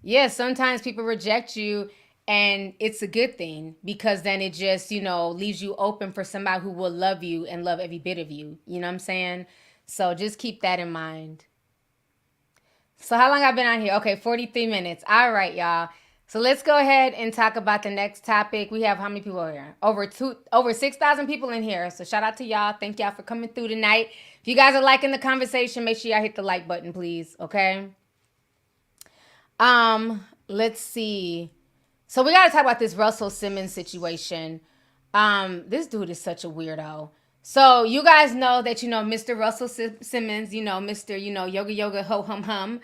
Yeah, sometimes people reject you and it's a good thing, because then it just, leaves you open for somebody who will love you and love every bit of you. You know what I'm saying? So just keep that in mind. So how long I've been on here? Okay, 43 minutes. All right, y'all. So let's go ahead and talk about the next topic. We have how many people here? Over 6,000 people in here. So shout out to y'all. Thank y'all for coming through tonight. If you guys are liking the conversation, make sure y'all hit the like button, please. Okay. Let's see. So we got to talk about this Russell Simmons situation. This dude is such a weirdo. So you guys know that, Mr. Russell Simmons, Mr. Yoga Yoga Ho Hum Hum.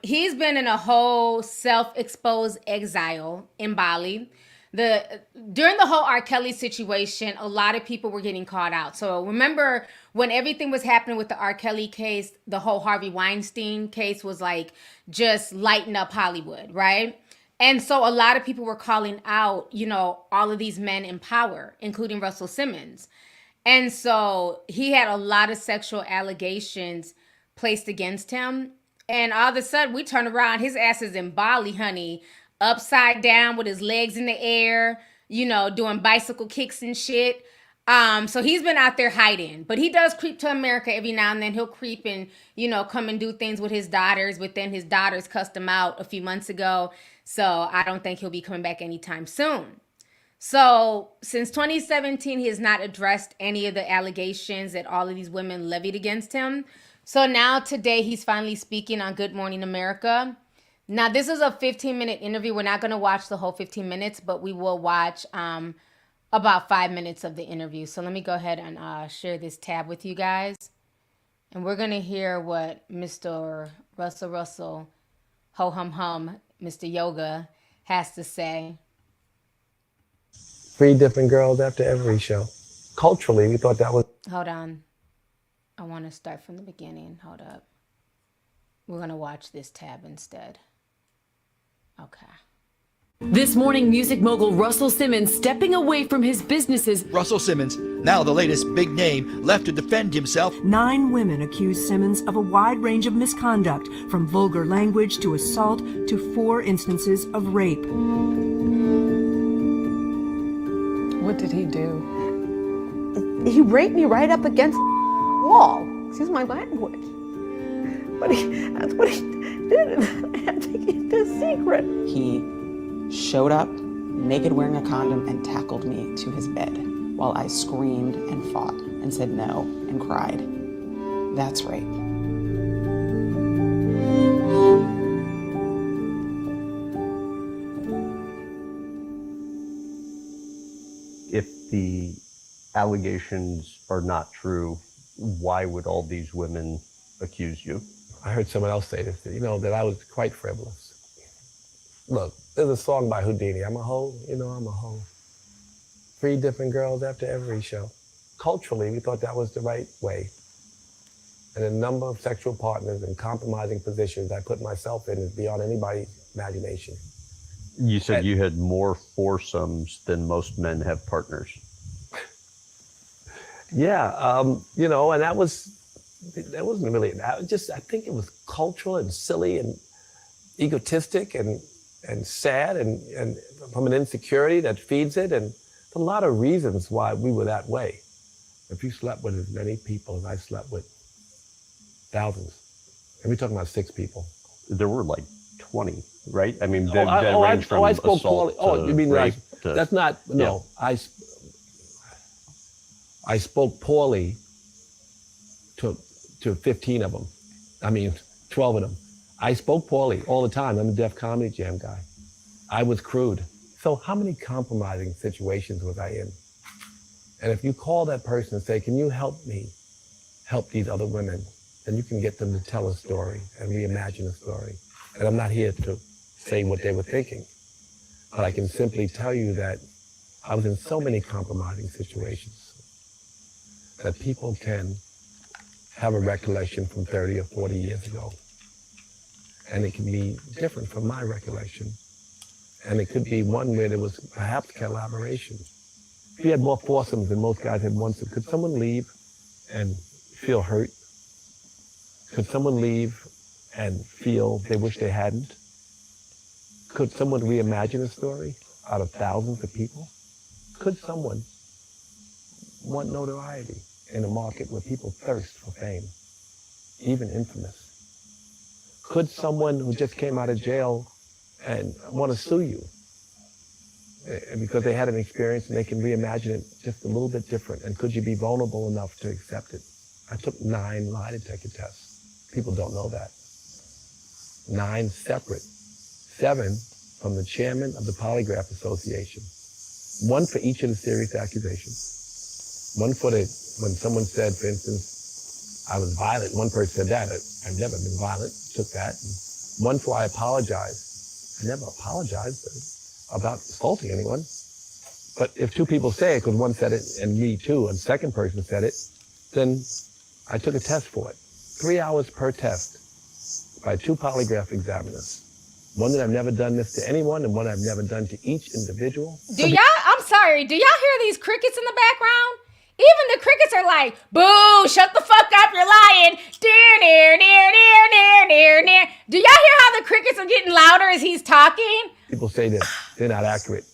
He's been in a whole self-exposed exile in Bali. During the whole R. Kelly situation, a lot of people were getting caught out. So remember when everything was happening with the R. Kelly case, the whole Harvey Weinstein case was like just lighting up Hollywood, right? And so a lot of people were calling out, you know, all of these men in power, including Russell Simmons. And so he had a lot of sexual allegations placed against him. And all of a sudden, we turn around, his ass is in Bali, honey, upside down with his legs in the air, you know, doing bicycle kicks and shit. So he's been out there hiding, but he does creep to America every now and then. He'll creep and, you know, come and do things with his daughters, but then his daughters cussed him out a few months ago. So I don't think he'll be coming back anytime soon. So since 2017, he has not addressed any of the allegations that all of these women levied against him. So now today he's finally speaking on Good Morning America. Now this is a 15-minute interview. We're not going to watch the whole 15 minutes, but we will watch about 5 minutes of the interview. So let me go ahead and share this tab with you guys. And we're going to hear what Mr. Russell, ho hum hum, Mr. Yoga has to say. 3 different girls after every show. Culturally, we thought that was... Hold on. I want to start from the beginning. Hold up. We're going to watch this tab instead. Okay. This morning, music mogul Russell Simmons stepping away from his businesses. Russell Simmons, now the latest big name, left to defend himself. 9 women accused Simmons of a wide range of misconduct, from vulgar language to assault to 4 instances of rape. What did he do? He raped me right up against the wall. Excuse my language. But that's what he did. I had to keep this secret. He showed up naked wearing a condom and tackled me to his bed while I screamed and fought and said no and cried. That's rape. If the allegations are not true, why would all these women accuse you? I heard someone else say this, you know, that I was quite frivolous. Look, there's a song by Houdini, I'm a hoe, you know, I'm a hoe. 3 different girls after every show. Culturally, we thought that was the right way. And a number of sexual partners and compromising positions I put myself in is beyond anybody's imagination. You said you had more foursomes than most men have partners. Yeah, you know, and that wasn't really, I think it was cultural and silly and egotistic and sad and from an insecurity that feeds it. And there's a lot of reasons why we were that way. If you slept with as many people as I slept with, thousands, and we're talking about 6 people. There were like 20, right? I mean, I spoke poorly. Oh, you mean rape that's not, no. Yeah. I spoke poorly to 15 of them. I mean, 12 of them. I spoke poorly all the time. I'm a Def Comedy Jam guy. I was crude. So how many compromising situations was I in? And if you call that person and say, can you help me help these other women, then you can get them to tell a story and reimagine a story. And I'm not here to say what they were thinking, but I can simply tell you that I was in so many compromising situations that people can have a recollection from 30 or 40 years ago. And it can be different from my recollection. And it could be one where there was perhaps collaboration. If you had more foursomes than most guys had once, could someone leave and feel hurt? Could someone leave and feel they wish they hadn't? Could someone reimagine a story out of thousands of people? Could someone want notoriety in a market where people thirst for fame, even infamous? Could someone who just came out of jail and want to sue you because they had an experience and they can reimagine it just a little bit different? And could you be vulnerable enough to accept it? I took 9 lie detector tests. People don't know that. 9 separate. 7 from the chairman of the Polygraph Association. 1 for each of the serious accusations. 1 for when someone said, for instance, I was violent. One person said that. I've never been violent. Took that. And 1 for I apologized. I never apologized about assaulting anyone. But if 2 people say it, because one said it and me too, and the second person said it, then I took a test for it. 3 hours per test by 2 polygraph examiners. One that I've never done this to anyone and one I've never done to each individual. I'm sorry, do y'all hear these crickets in the background? Even the crickets are like, boo, shut the fuck up, you're lying. Near. Do y'all hear how the crickets are getting louder as he's talking? People say that they're not accurate,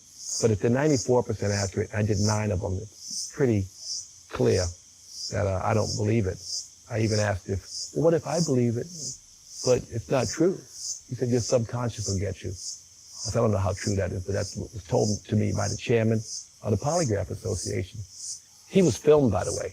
but if they're 94% accurate, I did 9 of them. It's pretty clear that I don't believe it. I even asked what if I believe it, but it's not true? He said, your subconscious will get you. I said, I don't know how true that is, but that's what was told to me by the chairman of the Polygraph Association. He was filmed, by the way,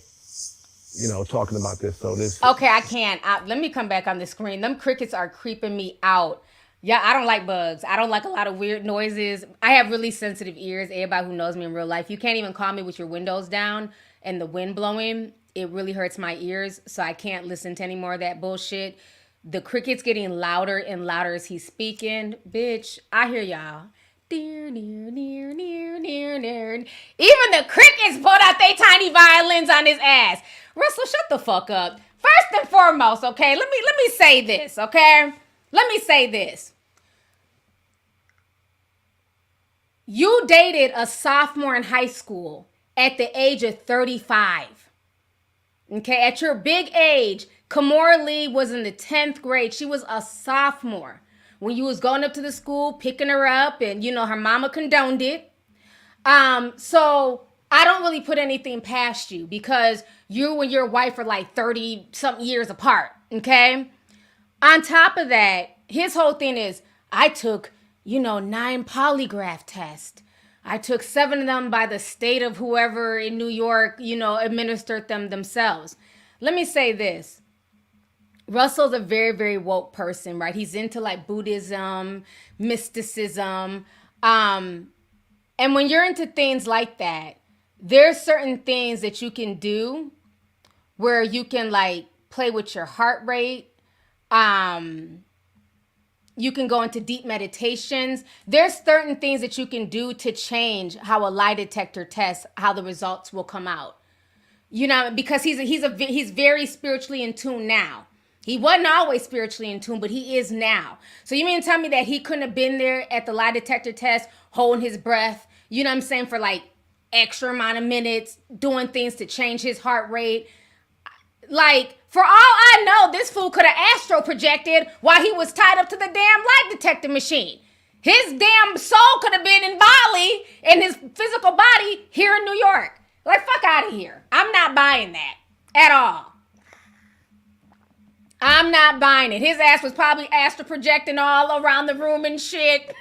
talking about this. So this. Okay, I can't. Let me come back on the screen. Them crickets are creeping me out. Yeah, I don't like bugs. I don't like a lot of weird noises. I have really sensitive ears. Everybody who knows me in real life, you can't even call me with your windows down and the wind blowing. It really hurts my ears, so I can't listen to any more of that bullshit. The cricket's getting louder and louder as he's speaking. Bitch, I hear y'all. Near. Even the crickets pulled out their tiny violins on his ass. Russell, shut the fuck up. First and foremost, okay, let me say this, okay? Let me say this. You dated a sophomore in high school at the age of 35. Okay, at your big age, Kimora Lee was in the 10th grade. She was a sophomore when you was going up to the school, picking her up, and, her mama condoned it. So I don't really put anything past you because you and your wife are like 30-something years apart, okay? On top of that, his whole thing is, I took, 9 polygraph tests. I took 7 of them by the state of whoever in New York, administered them themselves. Let me say this. Russell's a very, very woke person, right? He's into like Buddhism, mysticism. And when you're into things like that, there's certain things that you can do where you can like play with your heart rate. You can go into deep meditations. There's certain things that you can do to change how a lie detector tests, how the results will come out. Because he's very spiritually in tune now. He wasn't always spiritually in tune, but he is now. So you mean to tell me that he couldn't have been there at the lie detector test, holding his breath, for like extra amount of minutes, doing things to change his heart rate? Like, for all I know, this fool could have astro projected while he was tied up to the damn lie detector machine. His damn soul could have been in Bali and his physical body here in New York. Like, fuck out of here. I'm not buying that at all. I'm not buying it. His ass was probably astro projecting all around the room and shit.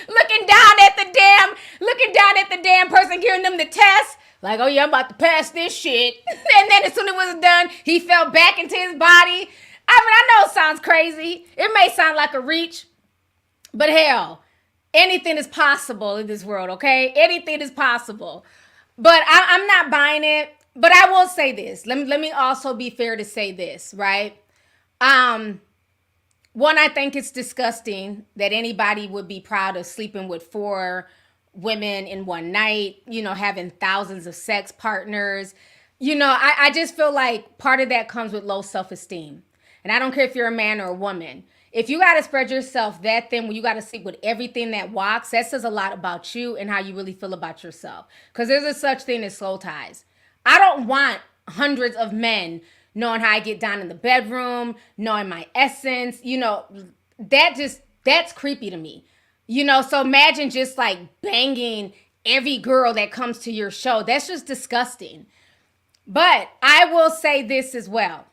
looking down at the damn person giving them the test. Like, oh yeah, I'm about to pass this shit. And then as soon as it was done, he fell back into his body. I know it sounds crazy. It may sound like a reach. But hell, anything is possible in this world, okay? Anything is possible. But I'm not buying it. But I will say this. Let me also be fair to say this, right? One, I think it's disgusting that anybody would be proud of sleeping with 4 women in one night, having thousands of sex partners. I just feel like part of that comes with low self-esteem. And I don't care if you're a man or a woman. If you got to spread yourself that thin when you got to sleep with everything that walks, that says a lot about you and how you really feel about yourself. Because there's a such thing as soul ties. I don't want hundreds of men knowing how I get down in the bedroom, knowing my essence. That's creepy to me. So imagine just like banging every girl that comes to your show. That's just disgusting. But I will say this as well.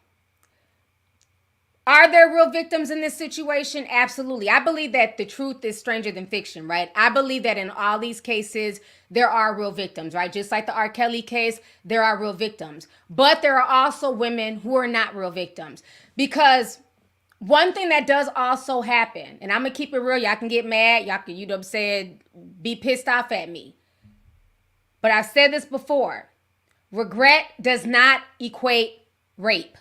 Are there real victims in this situation? Absolutely. I believe that the truth is stranger than fiction, right? I believe that in all these cases, there are real victims, right? Just like the R. Kelly case, there are real victims. But there are also women who are not real victims. Because one thing that does also happen, and I'm going to keep it real. Y'all can get mad. Y'all can, be pissed off at me. But I've said this before. Regret does not equate rape.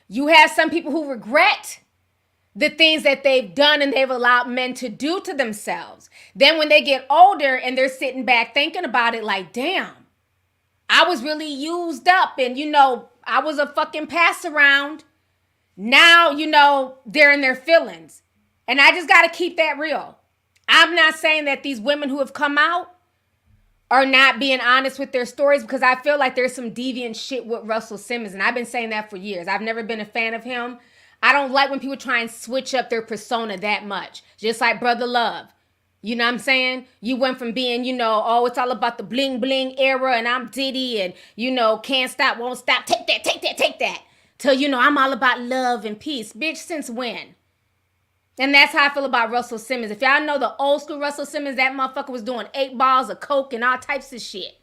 You have some people who regret the things that they've done and they've allowed men to do to themselves. Then when they get older and they're sitting back thinking about it like, damn, I was really used up and, I was a fucking pass around. Now, they're in their feelings. And I just got to keep that real. I'm not saying that these women who have come out are not being honest with their stories, because I feel like there's some deviant shit with Russell Simmons. And I've been saying that for years. I've never been a fan of him. I don't like when people try and switch up their persona that much. Just like Brother Love. You know what I'm saying? You went from being, oh, it's all about the bling bling era and I'm Diddy and, can't stop, won't stop, take that, take that, take that. Till, I'm all about love and peace. Bitch, since when? And that's how I feel about Russell Simmons. If y'all know the old school Russell Simmons, that motherfucker was doing 8 balls of coke and all types of shit.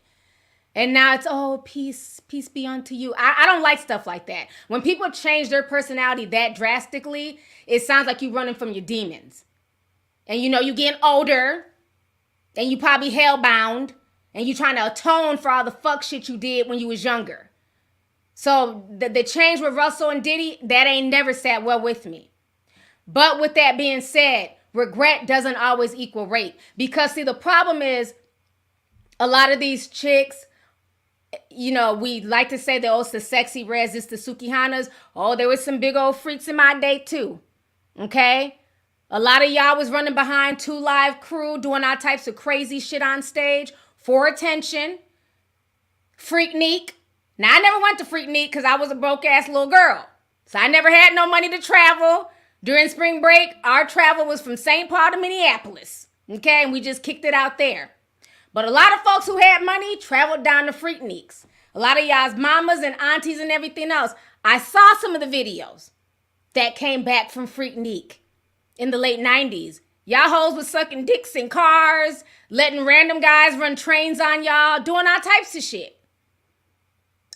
And now it's, oh, peace be unto you. I don't like stuff like that. When people change their personality that drastically, it sounds like you running from your demons. And you getting older, and you probably hellbound, and you trying to atone for all the fuck shit you did when you was younger. So the change with Russell and Diddy, that ain't never sat well with me. But with that being said, regret doesn't always equal rape. Because, see, the problem is a lot of these chicks, we like to say that, oh, it's the sexy reds, it's the Sukihanas. Oh, there was some big old freaks in my day, too. Okay? A lot of y'all was running behind 2 Live Crew, doing all types of crazy shit on stage for attention. Freaknik. Now, I never went to Freaknik because I was a broke-ass little girl. So I never had no money to travel. During spring break, our travel was from St. Paul to Minneapolis. Okay? And we just kicked it out there. But a lot of folks who had money traveled down to Freakniks. A lot of y'all's mamas and aunties and everything else. I saw some of the videos that came back from Freaknik in the late 90s. Y'all hoes was sucking dicks in cars, letting random guys run trains on y'all, doing all types of shit.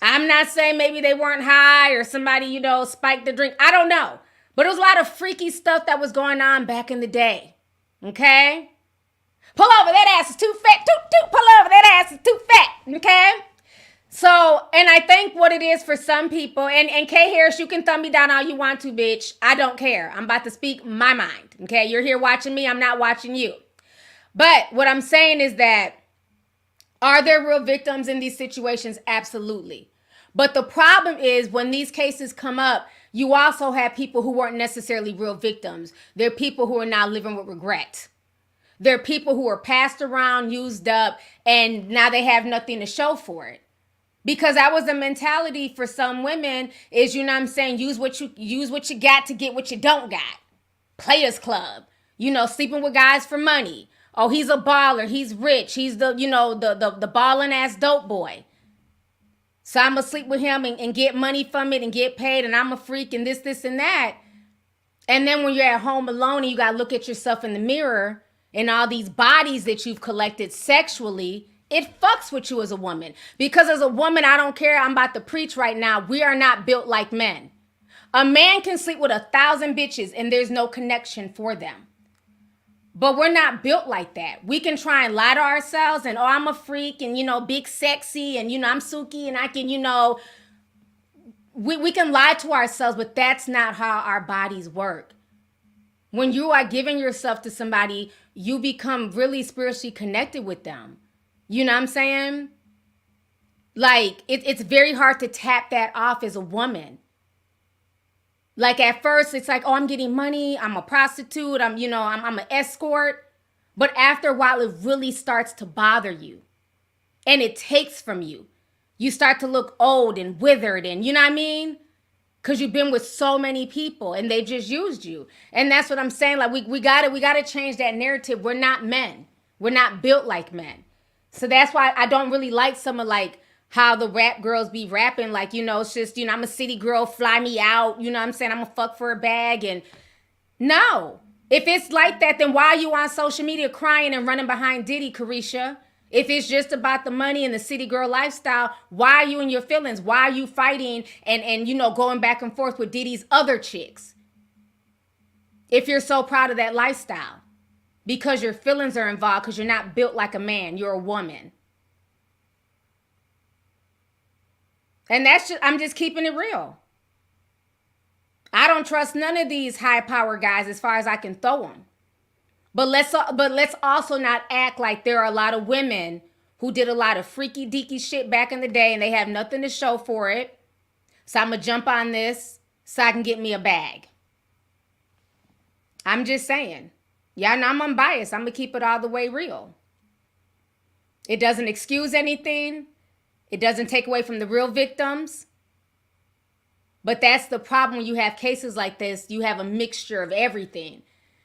I'm not saying maybe they weren't high or somebody, spiked the drink. I don't know. But it was a lot of freaky stuff that was going on back in the day. Okay? Pull over, that ass is too fat. Pull over, that ass is too fat. Okay? So, and I think what it is for some people, and Kay Harris, you can thumb me down all you want to, bitch. I don't care. I'm about to speak my mind. Okay? You're here watching me. I'm not watching you. But what I'm saying is that, are there real victims in these situations? Absolutely. But the problem is when these cases come up, you also have people who weren't necessarily real victims. They're people who are now living with regret. They're people who are passed around, used up, and now they have nothing to show for it. Because that was the mentality for some women is, use what you got to get what you don't got. Players Club. Sleeping with guys for money. Oh, he's a baller. He's rich. He's the balling ass dope boy. So I'm going to sleep with him and get money from it and get paid, and I'm a freak and this, and that. And then when you're at home alone and you got to look at yourself in the mirror and all these bodies that you've collected sexually, it fucks with you as a woman. Because as a woman, I don't care. I'm about to preach right now. We are not built like men. A man can sleep with 1,000 bitches and there's no connection for them. But we're not built like that. We can try and lie to ourselves and, oh, I'm a freak and, big sexy and, I'm Suki and I can, we can lie to ourselves, but that's not how our bodies work. When you are giving yourself to somebody, you become really spiritually connected with them. You know what I'm saying? Like, it's very hard to tap that off as a woman. Like at first, it's like, oh, I'm getting money. I'm a prostitute. I'm an escort. But after a while, it really starts to bother you. And it takes from you. You start to look old and withered and you know what I mean? Because you've been with so many people and they just used you. And that's what I'm saying. Like we gotta change that narrative. We're not men. We're not built like men. So that's why I don't really like some of like how the rap girls be rapping, like, it's just, I'm a city girl, fly me out, you know what I'm saying? I'm a fuck for a bag. And no, if it's like that, then why are you on social media crying and running behind Diddy, Carisha? If it's just about the money and the city girl lifestyle, why are you in your feelings? Why are you fighting and going back and forth with Diddy's other chicks? If you're so proud of that lifestyle, because your feelings are involved, because you're not built like a man, you're a woman. And I'm just keeping it real. I don't trust none of these high power guys as far as I can throw them. But let's also not act like there are a lot of women who did a lot of freaky deaky shit back in the day and they have nothing to show for it. So I'm going to jump on this so I can get me a bag. I'm just saying. Yeah, and I'm unbiased. I'm going to keep it all the way real. It doesn't excuse anything. It doesn't take away from the real victims. But that's the problem when you have cases like this. You have a mixture of everything.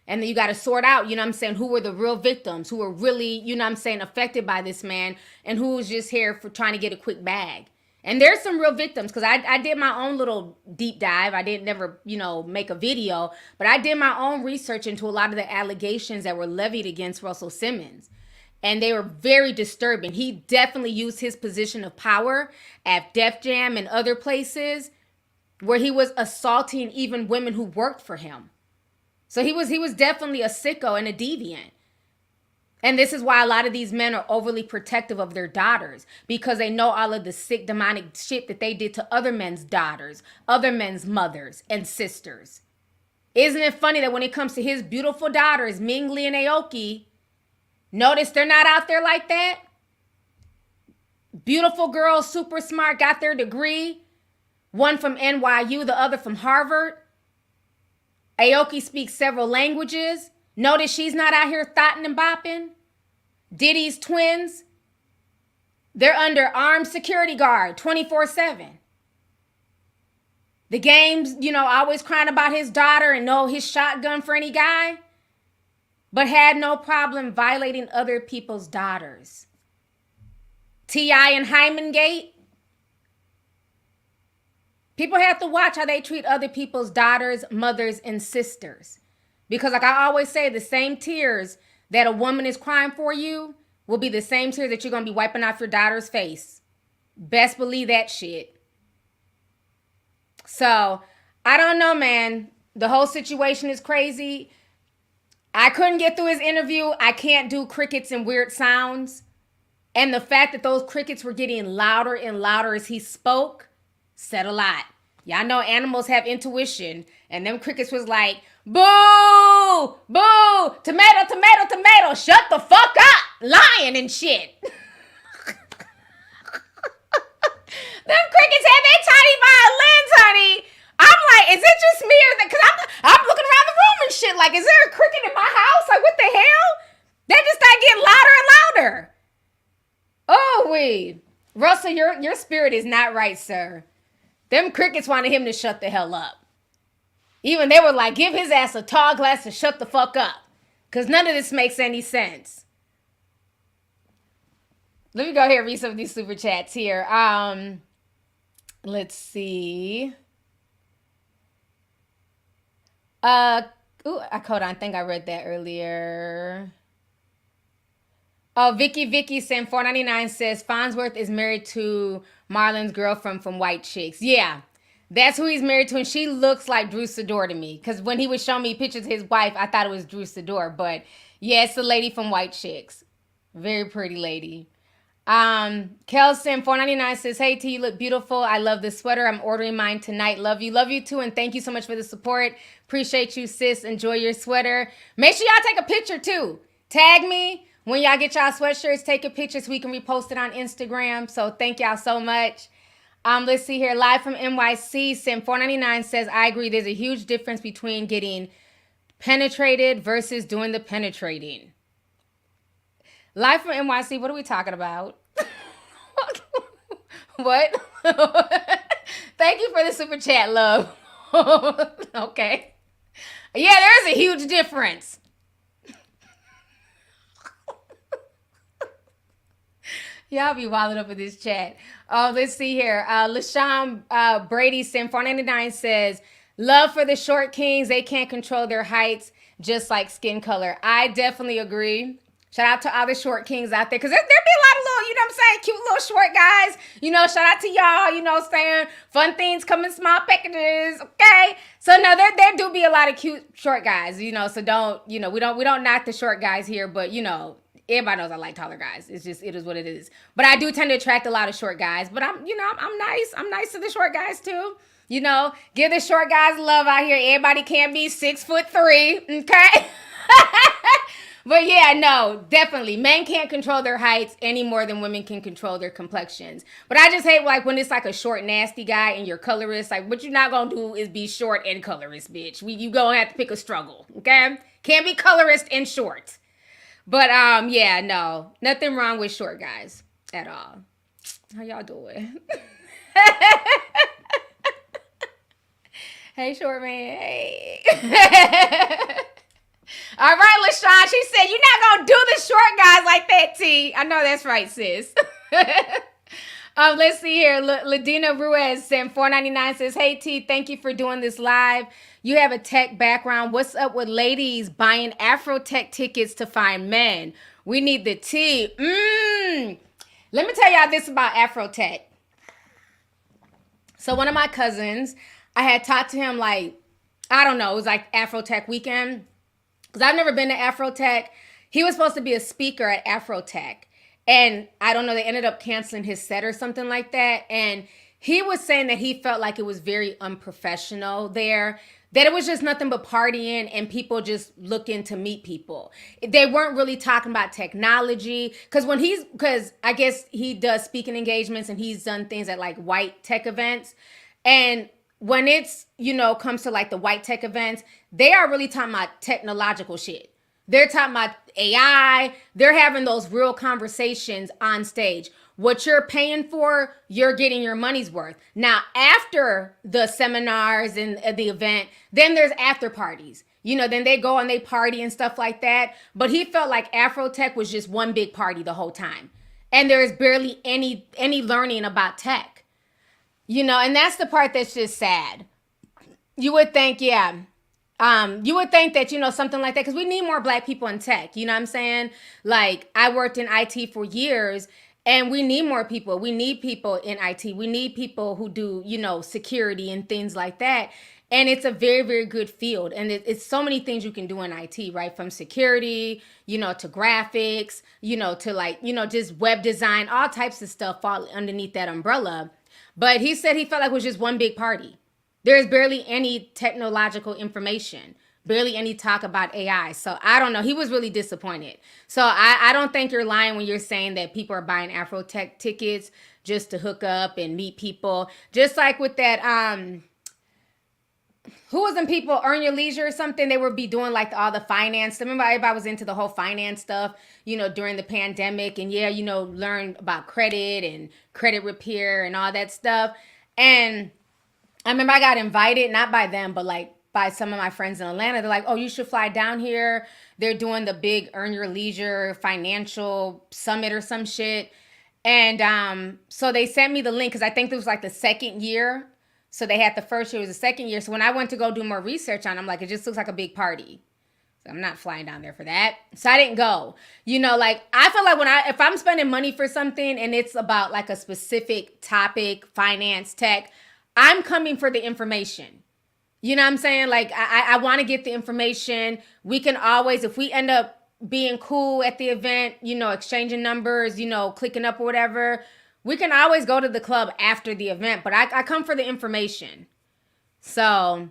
And then you got to sort out, you know what I'm saying, who were the real victims, who were really, you know what I'm saying, affected by this man, and who was just here for trying to get a quick bag. And there's some real victims, because I did my own little deep dive. I didn't never, you know, make a video, but I did my own research into a lot of the allegations that were levied against Russell Simmons. And they were very disturbing. He definitely used his position of power at Def Jam and other places where he was assaulting even women who worked for him. So he was definitely a sicko and a deviant. And this is why a lot of these men are overly protective of their daughters, because they know all of the sick demonic shit that they did to other men's daughters, other men's mothers and sisters. Isn't it funny that when it comes to his beautiful daughters, Ming Lee and Aoki, notice they're not out there like that? Beautiful girls, super smart, got their degree. One from NYU, the other from Harvard. Aoki speaks several languages. Notice she's not out here thotting and bopping. Diddy's twins, they're under armed security guard 24/7. The Game's, you know, always crying about his daughter and know his shotgun for any guy, but had no problem violating other people's daughters. T.I. and Hyman Gate, people have to watch how they treat other people's daughters, mothers, and sisters. Because like I always say, the same tears that a woman is crying for you will be the same tears that you're going to be wiping off your daughter's face. Best believe that shit. So, I don't know, man. The whole situation is crazy. I couldn't get through his interview. I can't do crickets and weird sounds. And the fact that those crickets were getting louder and louder as he spoke said a lot. Y'all know animals have intuition. And them crickets was like, boo, boo, tomato, tomato, tomato, shut the fuck up, lying and shit. Them crickets had their tiny violins, honey. I'm like, is it just me or that? Because I'm looking around the room and shit. Like, is there a cricket in my house? Like, what the hell? They just start getting louder and louder. Oh, wait. Russell, your spirit is not right, sir. Them crickets wanted him to shut the hell up. Even they were like, give his ass a tall glass to shut the fuck up. Because none of this makes any sense. Let me go here and read some of these super chats here. Let's see. Hold on. I think I read that earlier. Oh, Vicky Sam 499 says Farnsworth is married to Marlon's girlfriend from White Chicks. Yeah, that's who he's married to, and she looks like Drew Sidor to me. Because when he was showing me pictures of his wife, I thought it was Drew Sidor. But yeah, it's the lady from White Chicks. Very pretty lady. Kelson 499 says, hey T, you look beautiful. I love this sweater. I'm ordering mine tonight. Love you too, and thank you so much for the support. Appreciate you, sis. Enjoy your sweater. Make sure y'all take a picture too. Tag me when y'all get y'all sweatshirts. Take a picture so we can repost it on Instagram. So thank y'all so much. Let's see here. Live from NYC, Sim 499 says, I agree. There's a huge difference between getting penetrated versus doing the penetrating. Live from NYC, what are we talking about? What? Thank you for the super chat, love. Okay. Yeah, there's a huge difference. Y'all be wilding up in this chat. Let's see here. LaShawn Brady Sim 499 says, love for the short kings. They can't control their heights, just like skin color. I definitely agree. Shout out to all the short kings out there. Because there be a lot of little, you know what I'm saying, cute little short guys. You know, shout out to y'all, you know what I'm saying. Fun things come in small packages, okay? So, no, there do be a lot of cute short guys, you know. So, don't, you know, we don't knock the short guys here. But, you know, everybody knows I like taller guys. It's just, it is what it is. But I do tend to attract a lot of short guys. But I'm nice. I'm nice to the short guys, too. You know, give the short guys love out here. Everybody can't be 6'3", okay? But yeah, no, definitely. Men can't control their heights any more than women can control their complexions. But I just hate like when it's like a short, nasty guy and you're colorist. Like what you're not gonna do is be short and colorist, bitch. You gonna have to pick a struggle, okay? Can't be colorist and short. But yeah, no, nothing wrong with short guys at all. How y'all doing? Hey, short man. Hey. All right, LaShawn. She said, you're not going to do the short guys like that, T. I know that's right, sis. Let's see here. Ladina Ruiz sent $4.99 says, hey, T, thank you for doing this live. You have a tech background. What's up with ladies buying Afro tech tickets to find men? We need the tea. Let me tell y'all this about Afro tech. So one of my cousins, I had talked to him like, I don't know, it was like Afro tech weekend. Because I've never been to Afro tech. He was supposed to be a speaker at Afro tech. And I don't know, they ended up canceling his set or something like that. And he was saying that he felt like it was very unprofessional there. That it was just nothing but partying and people just looking to meet people. They weren't really talking about technology. Because I guess he does speaking engagements and he's done things at like white tech events. And when it's, comes to like the white tech events, they are really talking about technological shit. They're talking about AI. They're having those real conversations on stage. What you're paying for, you're getting your money's worth. Now, after the seminars and the event, then there's after parties. Then they go and they party and stuff like that. But he felt like Afro tech was just one big party the whole time. And there is barely any learning about tech. And that's the part that's just sad. You would think, yeah. You would think that, something like that, because we need more Black people in tech. You know what I'm saying? Like, I worked in IT for years, and we need more people. We need people in IT. We need people who do, security and things like that. And it's a very, very good field. And it's so many things you can do in IT, right? From security, to graphics, to just web design, all types of stuff fall underneath that umbrella. But he said he felt like it was just one big party. There's barely any technological information, barely any talk about AI. So I don't know. He was really disappointed. So I don't think you're lying when you're saying that people are buying Afro tech tickets just to hook up and meet people. Just like with that, who was them people, Earn Your Leisure or something? They would be doing like all the finance. Remember everybody was into the whole finance stuff, during the pandemic. And yeah, learn about credit and credit repair and all that stuff. And I remember I got invited, not by them, but like by some of my friends in Atlanta. They're like, oh, you should fly down here. They're doing the big Earn Your Leisure financial summit or some shit. And so they sent me the link because I think it was like the second year. So they had the first year, it was the second year. So when I went to go do more research on it, I'm like, it just looks like a big party. So I'm not flying down there for that. So I didn't go. I feel like if I'm spending money for something and it's about like a specific topic, finance, tech, I'm coming for the information. You know what I'm saying? Like, I want to get the information. We can always, if we end up being cool at the event, exchanging numbers, clicking up or whatever, we can always go to the club after the event. But I come for the information. So,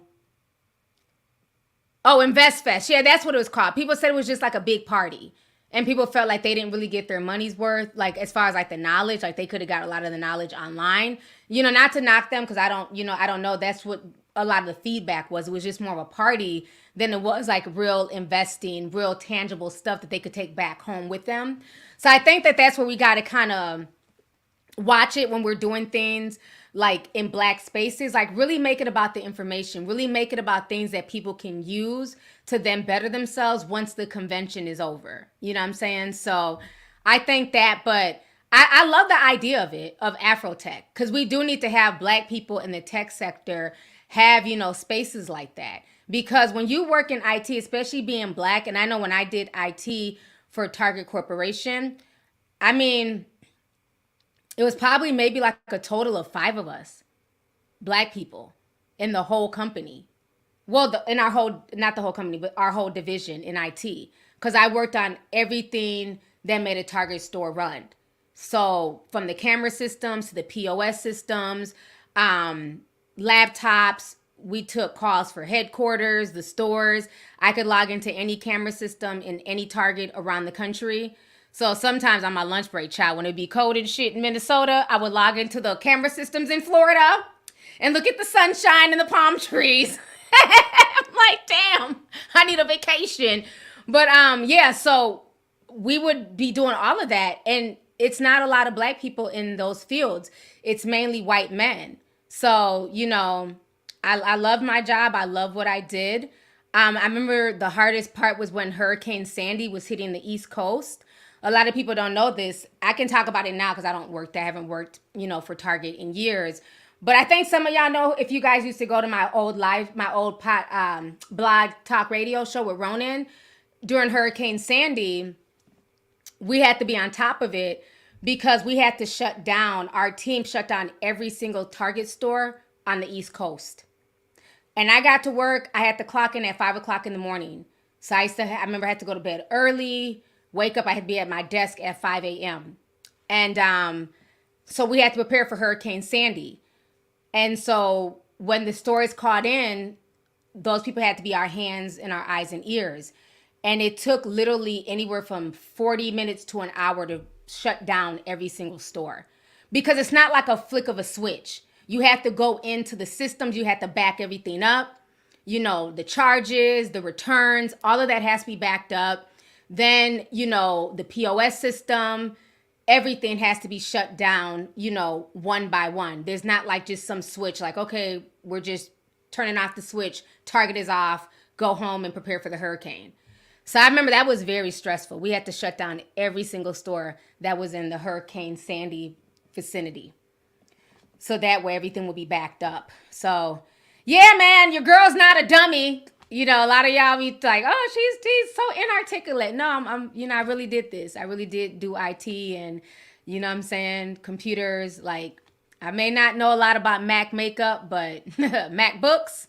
InvestFest. Yeah, that's what it was called. People said it was just like a big party. And people felt like they didn't really get their money's worth, like as far as like the knowledge, like they could have got a lot of the knowledge online, not to knock them. Cause I don't know. That's what a lot of the feedback was. It was just more of a party than it was like real investing, real tangible stuff that they could take back home with them. So I think that that's where we got to kind of watch it when we're doing things like in Black spaces, like really make it about the information, really make it about things that people can use to then better themselves once the convention is over. You know what I'm saying? So I think that, but I love the idea of it, of Afrotech, because we do need to have Black people in the tech sector have, spaces like that. Because when you work in IT, especially being Black, and I know when I did IT for Target Corporation, I mean, it was probably maybe like a total of 5 of us, Black people, in the whole company. Well, in our whole, not the whole company, but our whole division in IT. Because I worked on everything that made a Target store run. So from the camera systems to the POS systems, laptops, we took calls for headquarters, the stores. I could log into any camera system in any Target around the country. So sometimes on my lunch break, child, when it'd be cold and shit in Minnesota, I would log into the camera systems in Florida and look at the sunshine and the palm trees. I'm like, damn, I need a vacation. But yeah, so we would be doing all of that. And it's not a lot of black people in those fields. It's mainly white men. So, you know, I love my job. I love what I did. I remember the hardest part was when Hurricane Sandy was hitting the East Coast. A lot of people don't know this. I can talk about it now because I don't work there. I haven't worked, you know, for Target in years. But I think some of y'all know, if you guys used to go to my old blog talk radio show with Ronan, during Hurricane Sandy, we had to be on top of it because we had to shut down, our team shut down every single Target store on the East Coast. And I got to work, I had to clock in at 5 o'clock in the morning. So I remember I had to go to bed early, wake up, I had to be at my desk at 5 a.m. And so we had to prepare for Hurricane Sandy. And so when the stores caught in, those people had to be our hands and our eyes and ears. And it took literally anywhere from 40 minutes to an hour to shut down every single store. Because it's not like a flick of a switch. You have to go into the systems. You have to back everything up. You know, the charges, the returns, all of that has to be backed up. Then, you know, the POS system, everything has to be shut down, you know, one by one. There's not like just some switch like, okay, we're just turning off the switch. Target is off. Go home and prepare for the hurricane. So I remember that was very stressful. We had to shut down every single store that was in the Hurricane Sandy vicinity. So that way everything will be backed up. So yeah, man, your girl's not a dummy. You know, a lot of y'all be like, oh, she's so inarticulate. No, I'm you know, I really did this. I really did do IT and, you know what I'm saying, computers. Like, I may not know a lot about Mac makeup, but MacBooks,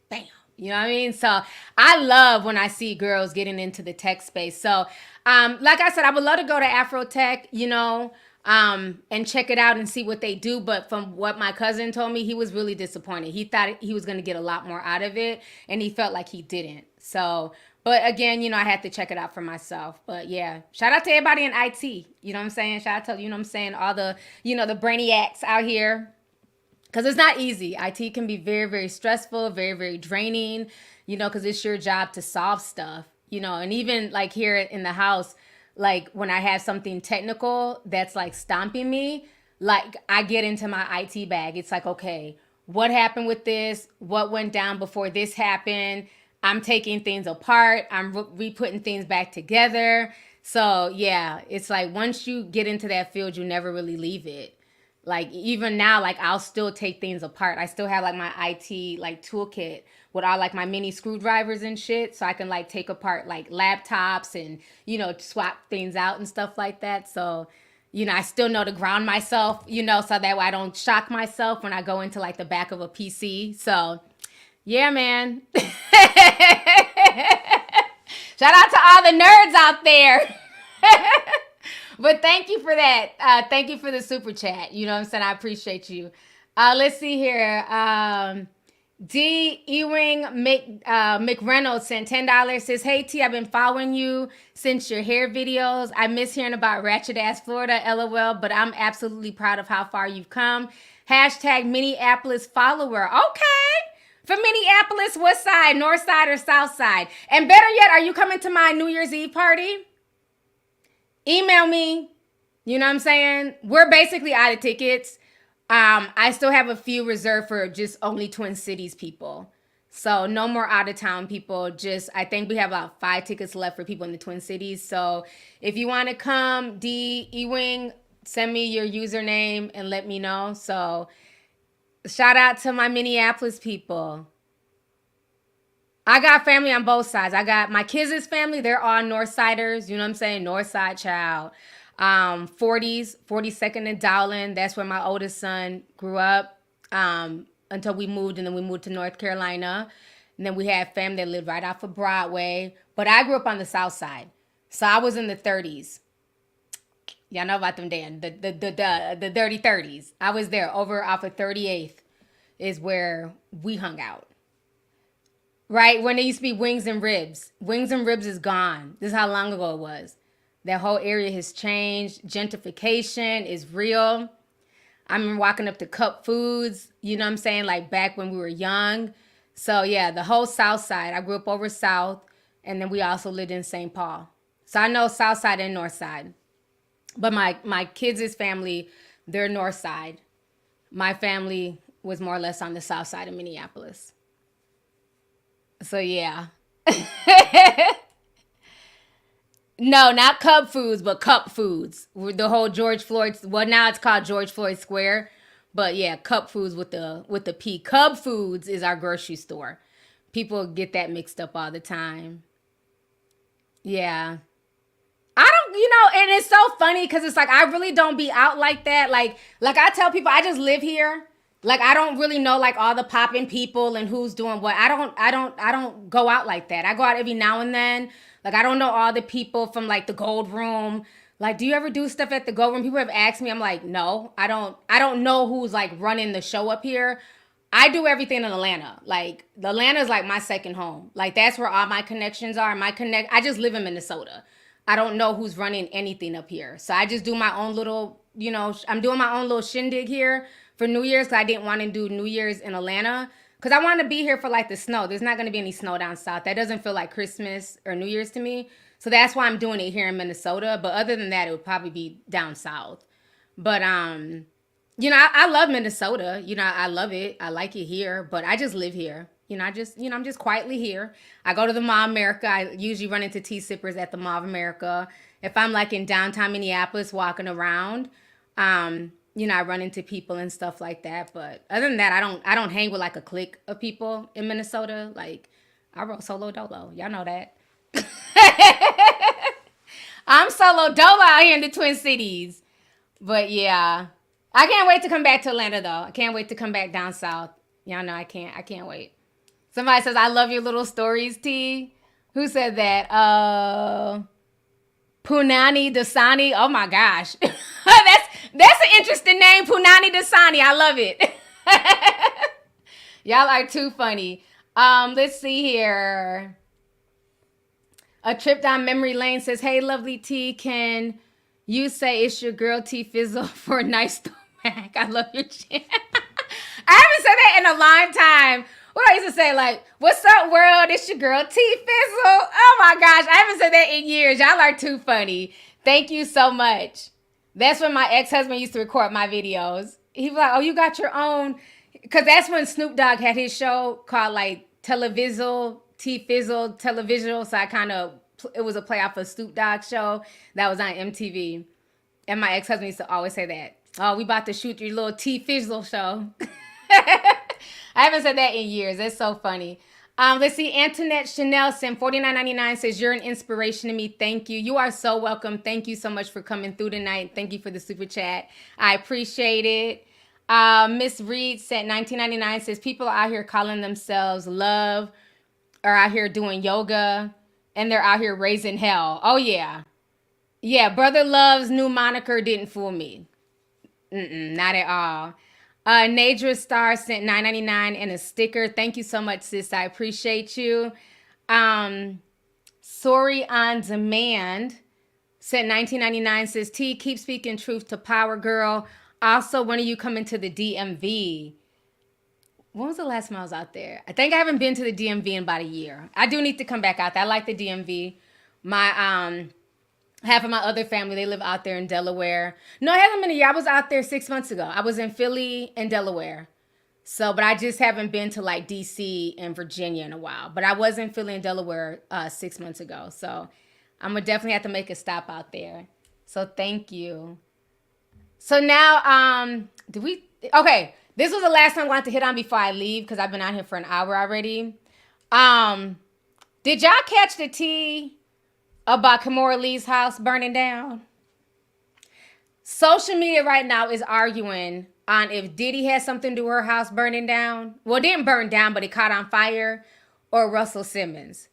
bam. You know what I mean? So I love when I see girls getting into the tech space. So like I said, I would love to go to Afrotech, you know, and check it out and see what they do. But from what my cousin told me, he was really disappointed. He thought he was going to get a lot more out of it, and he felt like he didn't. So, but again, you know, I had to check it out for myself. But yeah, shout out to everybody in IT. You know what I'm saying? Shout out to, you know what I'm saying, all the, you know, the brainiacs out here. Because it's not easy. IT can be very, very stressful, very, very draining, you know, because it's your job to solve stuff, you know. And even like here in the house, like when I have something technical that's like stomping me, like I get into my IT bag. It's like, okay, what happened with this? What went down before this happened? I'm taking things apart. I'm re-putting things back together. So yeah, it's like once you get into that field, you never really leave it. Like even now, like I'll still take things apart. I still have like my IT like toolkit with all like my mini screwdrivers and shit. So I can like take apart like laptops and, you know, swap things out and stuff like that. So, you know, I still know to ground myself, you know, so that way I don't shock myself when I go into like the back of a PC. So yeah, man. Shout out to all the nerds out there. But thank you for that. Thank you for the super chat. You know what I'm saying? I appreciate you. Let's see here. D. Ewing McReynolds sent $10. Says, hey, T, I've been following you since your hair videos. I miss hearing about Ratchet Ass Florida, LOL, but I'm absolutely proud of how far you've come. Hashtag Minneapolis follower. Okay. From Minneapolis, what side? North side or south side? And better yet, are you coming to my New Year's Eve party? Email me. You know what I'm saying? We're basically out of tickets. I still have a few reserved for just only Twin Cities people. So no more out of town people. Just, I think we have about 5 tickets left for people in the Twin Cities. So if you want to come, D. Ewing, send me your username and let me know. So shout out to my Minneapolis people. I got family on both sides. I got my kids' family. They're all Northsiders. You know what I'm saying? Northside child. 42nd and Dowling. That's where my oldest son grew up until we moved. And then we moved to North Carolina. And then we had family that lived right off of Broadway. But I grew up on the south side. So I was in the 30s. Y'all know about them, Dan. The dirty 30s. I was there over off of 38th. is where we hung out. Right? When it used to be Wings and Ribs. Wings and Ribs is gone. This is how long ago it was. That whole area has changed. Gentrification is real. I remember walking up to Cup Foods, you know what I'm saying? Like back when we were young. So yeah, the whole South Side. I grew up over South, and then we also lived in St. Paul. So I know South Side and North Side. But my kids' family, they're North Side. My family was more or less on the South Side of Minneapolis. So yeah. No, not Cub Foods, but Cup Foods. The whole George Floyd, well, now it's called George Floyd Square. But yeah, Cup Foods with the P. Cub Foods is our grocery store. People get that mixed up all the time. Yeah. I don't, and it's so funny because it's like I really don't be out like that. Like I tell people I just live here. Like I don't really know like all the popping people and who's doing what. I don't go out like that. I go out every now and then. Like I don't know all the people from like the Gold Room. Like, do you ever do stuff at the Gold Room? People have asked me. I'm like, no, I don't know who's like running the show up here. I do everything in Atlanta. Like Atlanta is like my second home. Like that's where all my connections are. I just live in Minnesota. I don't know who's running anything up here. So I just do my own little, I'm doing my own little shindig here for New Year's because I didn't want to do New Year's in Atlanta because I want to be here for like the snow. There's not going to be any snow down south. That doesn't feel like Christmas or New Year's to me. So that's why I'm doing it here in Minnesota. But other than that, it would probably be down south. But, I love Minnesota. I love it. I like it here. But I just live here. I'm just quietly here. I go to the Mall of America. I usually run into tea sippers at the Mall of America. If I'm like in downtown Minneapolis walking around, I run into people and stuff like that. But other than that, I don't hang with like a clique of people in Minnesota. Like I roll solo dolo. Y'all know that. I'm solo dolo out here in the Twin Cities. But yeah, I can't wait to come back to Atlanta though. I can't wait to come back down south. Y'all know I can't wait. Somebody says, I love your little stories, T. Who said that? Punani Dasani. Oh my gosh. That's an interesting name, Punani Dasani. I love it. Y'all are too funny. Let's see here. A trip down memory lane says, hey, lovely T, can you say it's your girl T Fizzle for a nice stomach? I love your chant. I haven't said that in a long time. What I used to say, like, what's up, world? It's your girl, T Fizzle. Oh, my gosh. I haven't said that in years. Y'all are too funny. Thank you so much. That's when my ex-husband used to record my videos. He was like, oh, you got your own. Because that's when Snoop Dogg had his show called, like, Televizzle, T Fizzle, Televizzle. So it was a play off a Snoop Dogg show that was on MTV. And my ex-husband used to always say that. Oh, we about to shoot your little T Fizzle show. I haven't said that in years. That's so funny. Let's see. Antoinette Chanel sent $49.99 says, you're an inspiration to me. Thank you. You are so welcome. Thank you so much for coming through tonight. Thank you for the super chat. I appreciate it. Miss Reed sent $19.99 says, people are out here calling themselves love, are out here doing yoga, and they're out here raising hell. Oh, yeah. Yeah, Brother Love's new moniker didn't fool me. Not at all. Nadra Star sent $9.99 and a sticker. Thank you so much, sis. I appreciate you. Sorry on Demand sent $19.99 says, T, keep speaking truth to power, girl. Also, when are you coming to the DMV? When was the last time I was out there? I think I haven't been to the DMV in about a year. I do need to come back out there. I like the DMV. My half of my other family, they live out there in Delaware. No, it hasn't been a year. I was out there 6 months ago. I was in Philly and Delaware. So, but I just haven't been to like DC and Virginia in a while. But I was in Philly and Delaware 6 months ago. So I'm going to definitely have to make a stop out there. So thank you. So now, okay. This was the last time I wanted to hit on before I leave because I've been out here for an hour already. Did y'all catch the tea about Kimora Lee's house burning down? Social media right now is arguing on if Diddy had something to do with her house burning down. Well, it didn't burn down, but it caught on fire, or Russell Simmons.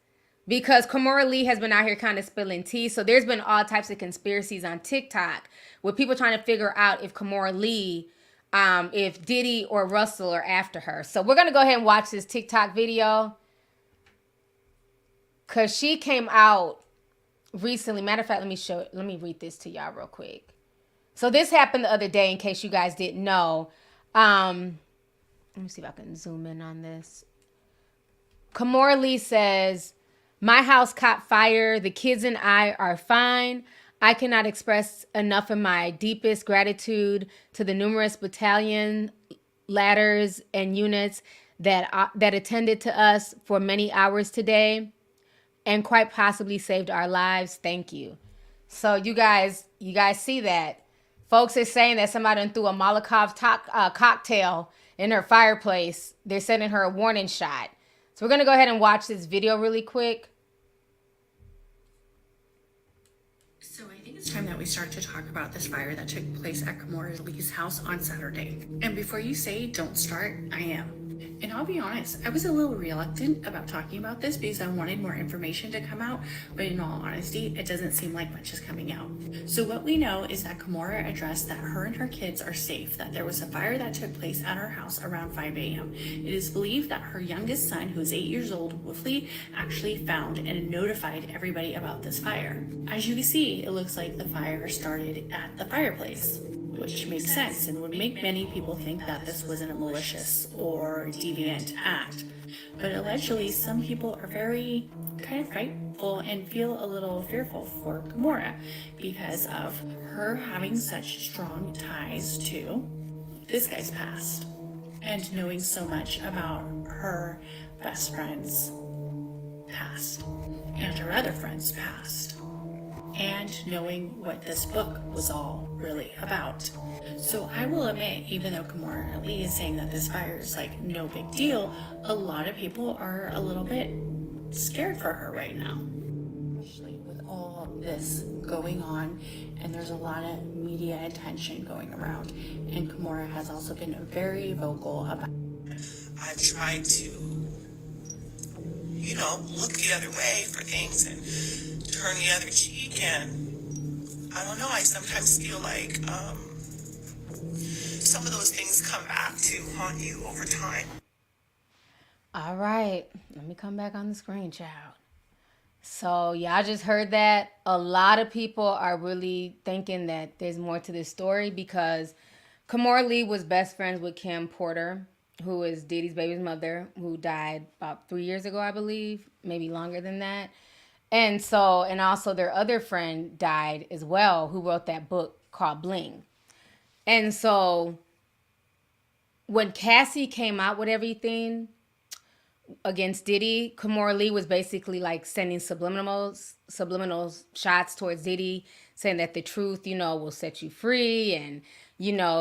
Because Kimora Lee has been out here kind of spilling tea. So there's been all types of conspiracies on TikTok with people trying to figure out if Kimora Lee if Diddy or Russell are after her. So we're going to go ahead and watch this TikTok video. Because she came out recently. Matter of fact, let me read this to y'all real quick. So this happened the other day, in case you guys didn't know. Let me see if I can zoom in on this. Kimora Lee says, "My house caught fire. The kids and I are fine. I cannot express enough of my deepest gratitude to the numerous battalion, ladders, and units that attended to us for many hours today and quite possibly saved our lives. Thank you." So you guys see that. Folks are saying that somebody threw a Molotov cocktail in her fireplace. They're sending her a warning shot. So we're going to go ahead and watch this video really quick. So I think it's time that we start to talk about this fire that took place at Kimora Lee's house on Saturday. And before you say don't start, I am. And I'll be honest, I was a little reluctant about talking about this because I wanted more information to come out, but in all honesty, it doesn't seem like much is coming out. So what we know is that Kimora addressed that her and her kids are safe, that there was a fire that took place at her house around 5 a.m. It is believed that her youngest son, who's 8 years old, Lovelyti, actually found and notified everybody about this fire. As you can see, it looks like the fire started at the fireplace, which makes sense and would make many people think that this wasn't a malicious or deviant act. But allegedly, some people are very kind of frightful and feel a little fearful for Kimora because of her having such strong ties to this guy's past and knowing so much about her best friend's past and her other friend's past, and knowing what this book was all really about. So I will admit, even though Kimora Lee is saying that this fire is like no big deal, a lot of people are a little bit scared for her right now, especially with all this going on, and there's a lot of media attention going around, and Kimora has also been very vocal about. I've tried to, look the other way for things and turn the other cheek, and I don't know, I sometimes feel like some of those things come back to haunt you over time. All right, let me come back on the screen, child. So y'all just heard that. A lot of people are really thinking that there's more to this story because Kimora Lee was best friends with Kim Porter, who is Diddy's baby's mother, who died about 3 years ago, I believe, maybe longer than that. And also their other friend died as well, who wrote that book called Bling. And so when Cassie came out with everything against Diddy, Kimora Lee was basically like sending subliminal shots towards Diddy, saying that the truth, will set you free. And,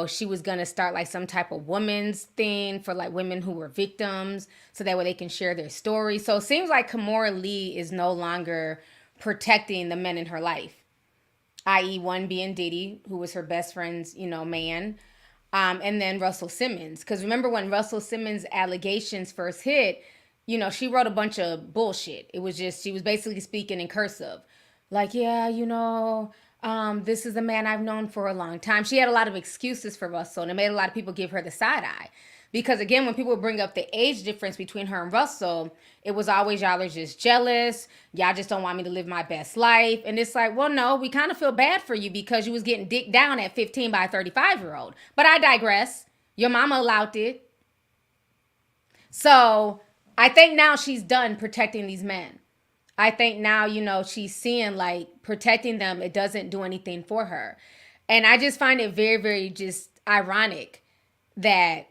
she was going to start like some type of women's thing for like women who were victims so that way they can share their story. So it seems like Kimora Lee is no longer protecting the men in her life, i.e. one being Diddy, who was her best friend's, man. And then Russell Simmons. Because remember when Russell Simmons' allegations first hit, she wrote a bunch of bullshit. It was just, she was basically speaking in cursive. Like, yeah, this is a man I've known for a long time. She had a lot of excuses for Russell, and it made a lot of people give her the side eye. Because again, when people bring up the age difference between her and Russell, it was always, y'all are just jealous. Y'all just don't want me to live my best life. And it's like, well, no, we kind of feel bad for you because you was getting dicked down at 15 by a 35-year-old. But I digress. Your mama allowed it. So I think now she's done protecting these men. I think now, she's seeing like protecting them, it doesn't do anything for her. And I just find it very, very just ironic that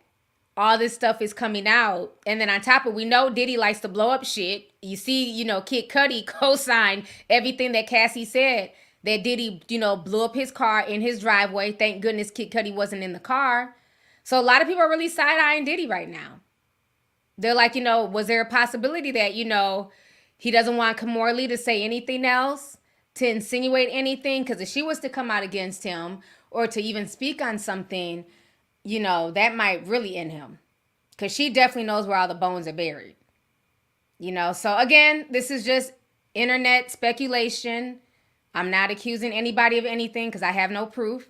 all this stuff is coming out. And then on top of it, we know Diddy likes to blow up shit. You see, Kid Cudi co-signed everything that Cassie said, that Diddy, blew up his car in his driveway. Thank goodness Kid Cudi wasn't in the car. So a lot of people are really side-eyeing Diddy right now. They're like, was there a possibility that, he doesn't want Kimora Lee to say anything else, to insinuate anything? Because if she was to come out against him or to even speak on something, that might really end him. Because she definitely knows where all the bones are buried. So again, this is just internet speculation. I'm not accusing anybody of anything because I have no proof.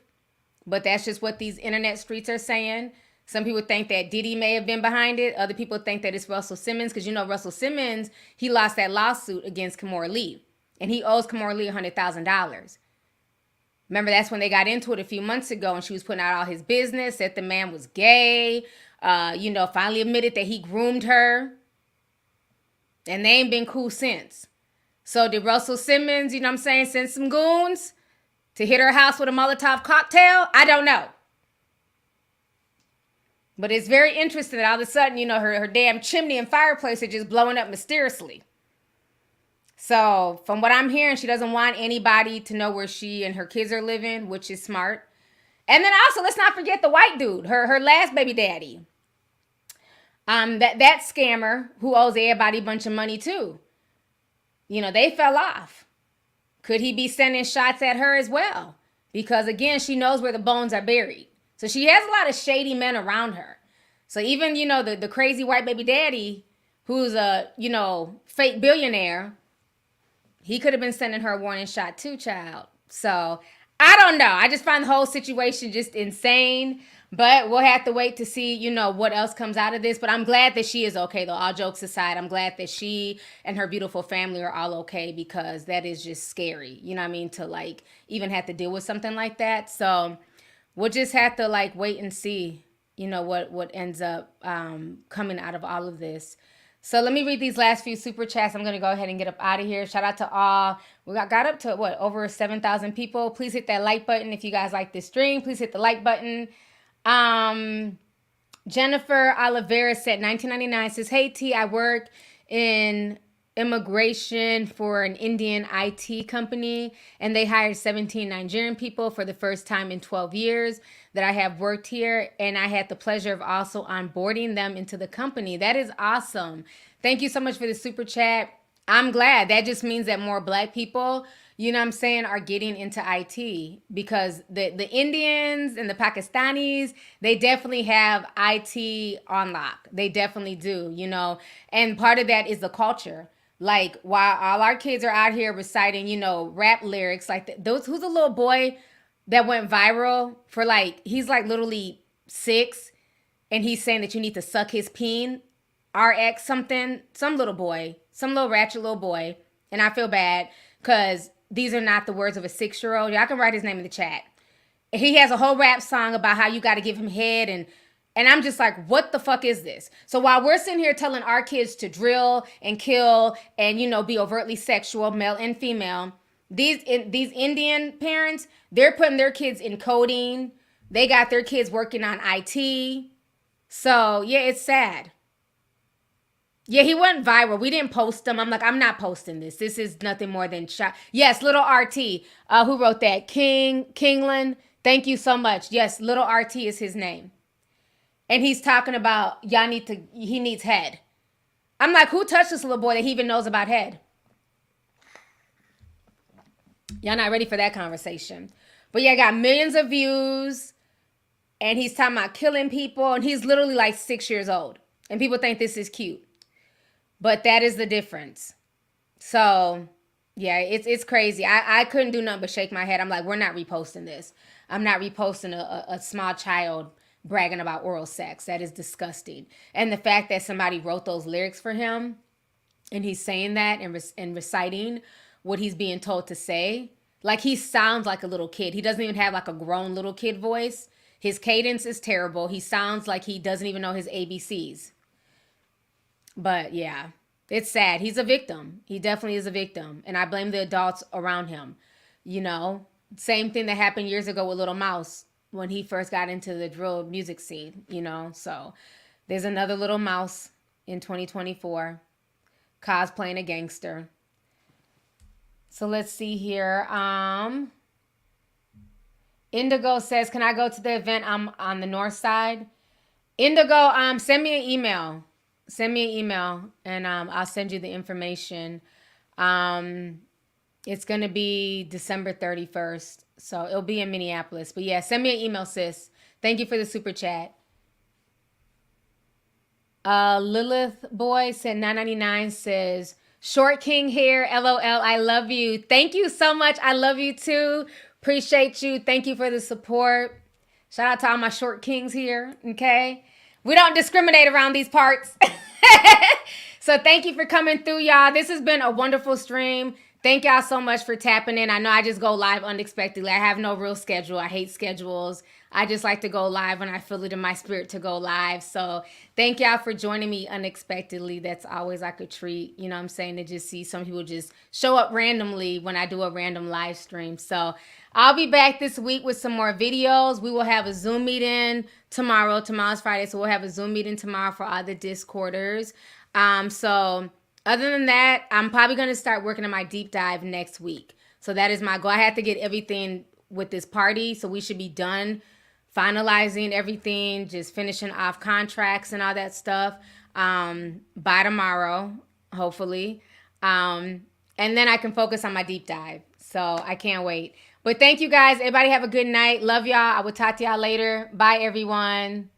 but that's just what these internet streets are saying. Some people think that Diddy may have been behind it. Other people think that it's Russell Simmons, because you know Russell Simmons, he lost that lawsuit against Kimora Lee, and he owes Kimora Lee $100,000. Remember, that's when they got into it a few months ago, and she was putting out all his business, said the man was gay, finally admitted that he groomed her, and they ain't been cool since. So did Russell Simmons, send some goons to hit her house with a Molotov cocktail? I don't know. But it's very interesting that all of a sudden, her damn chimney and fireplace are just blowing up mysteriously. So from what I'm hearing, she doesn't want anybody to know where she and her kids are living, which is smart. And then also, let's not forget the white dude, her last baby daddy. That scammer who owes everybody a bunch of money too. They fell off. Could he be sending shots at her as well? Because again, she knows where the bones are buried. So she has a lot of shady men around her. So even, the crazy white baby daddy, who's a, fake billionaire, he could have been sending her a warning shot too, child. So I don't know. I just find the whole situation just insane. But we'll have to wait to see, what else comes out of this. But I'm glad that she is okay, though. All jokes aside, I'm glad that she and her beautiful family are all okay, because that is just scary, to even have to deal with something like that. So we'll just have to wait and see, what ends up coming out of all of this. So let me read these last few super chats. I'm going to go ahead and get up out of here. Shout out to all. We got up to over 7,000 people. Please hit that like button if you guys like this stream. Please hit the like button. Jennifer Oliveira said 1999 says, "Hey T, I work in immigration for an Indian IT company, and they hired 17 Nigerian people for the first time in 12 years that I have worked here, and I had the pleasure of also onboarding them into the company." That is awesome. Thank you so much for the super chat. I'm glad. That just means that more Black people, are getting into IT, because the Indians and the Pakistanis, they definitely have IT on lock. They definitely do, and part of that is the culture. While all our kids are out here reciting, rap lyrics, who's a little boy that went viral for he's literally 6, and he's saying that you need to suck his peen, RX something, some little boy, some little ratchet little boy. And I feel bad, because these are not the words of a 6-year-old. Y'all can write his name in the chat. He has a whole rap song about how you got to give him head, and I'm just like, what the fuck is this? So while we're sitting here telling our kids to drill and kill and, be overtly sexual, male and female, these Indian parents, they're putting their kids in coding. They got their kids working on IT. So, yeah, it's sad. Yeah, he went viral. We didn't post him. I'm like, I'm not posting this. This is nothing more than shot. Yes, little RT. Who wrote that? Kingland. Thank you so much. Yes, little RT is his name. And he's talking about he needs head. I'm like, who touched this little boy that he even knows about head? Y'all not ready for that conversation. But yeah, got millions of views. And he's talking about killing people. And he's literally 6 years old. And people think this is cute. But that is the difference. So, yeah, it's crazy. I couldn't do nothing but shake my head. I'm like, we're not reposting this. I'm not reposting a small child bragging about oral sex. That is disgusting. And the fact that somebody wrote those lyrics for him, and he's saying that and reciting what he's being told to say, he sounds like a little kid. He doesn't even have a grown little kid voice. His cadence is terrible. He sounds like he doesn't even know his ABCs. But yeah, it's sad. He's a victim. He definitely is a victim. And I blame the adults around him. Same thing that happened years ago with Little Mouse when he first got into the drill music scene, So there's another Little Mouse in 2024 cosplaying a gangster. So let's see here. Indigo says, can I go to the event? I'm on the north side. Indigo, send me an email. Send me an email, and I'll send you the information. It's going to be December 31st, so it'll be in Minneapolis. But yeah, send me an email, sis. Thank you for the super chat. Lilith Boy said 9.99 says, Short King here, LOL, I love you. Thank you so much. I love you too. Appreciate you. Thank you for the support. Shout out to all my short kings here, okay? We don't discriminate around these parts. So thank you for coming through, y'all. This has been a wonderful stream. Thank y'all so much for tapping in. I know I just go live unexpectedly. I have no real schedule. I hate schedules. I just like to go live when I feel it in my spirit to go live. So thank y'all for joining me unexpectedly. That's always like a treat, you know what I'm saying, to just see some people just show up randomly when I do a random live stream. So I'll be back this week with some more videos. We will have a Zoom meeting tomorrow. Tomorrow's Friday, so we'll have a Zoom meeting tomorrow for all the Discorders. So other than that, I'm probably going to start working on my deep dive next week. So that is my goal. I have to get everything with this party, so we should be done finalizing everything, just finishing off contracts and all that stuff by tomorrow, hopefully. And then I can focus on my deep dive. So I can't wait. But thank you guys. Everybody have a good night. Love y'all. I will talk to y'all later. Bye, everyone.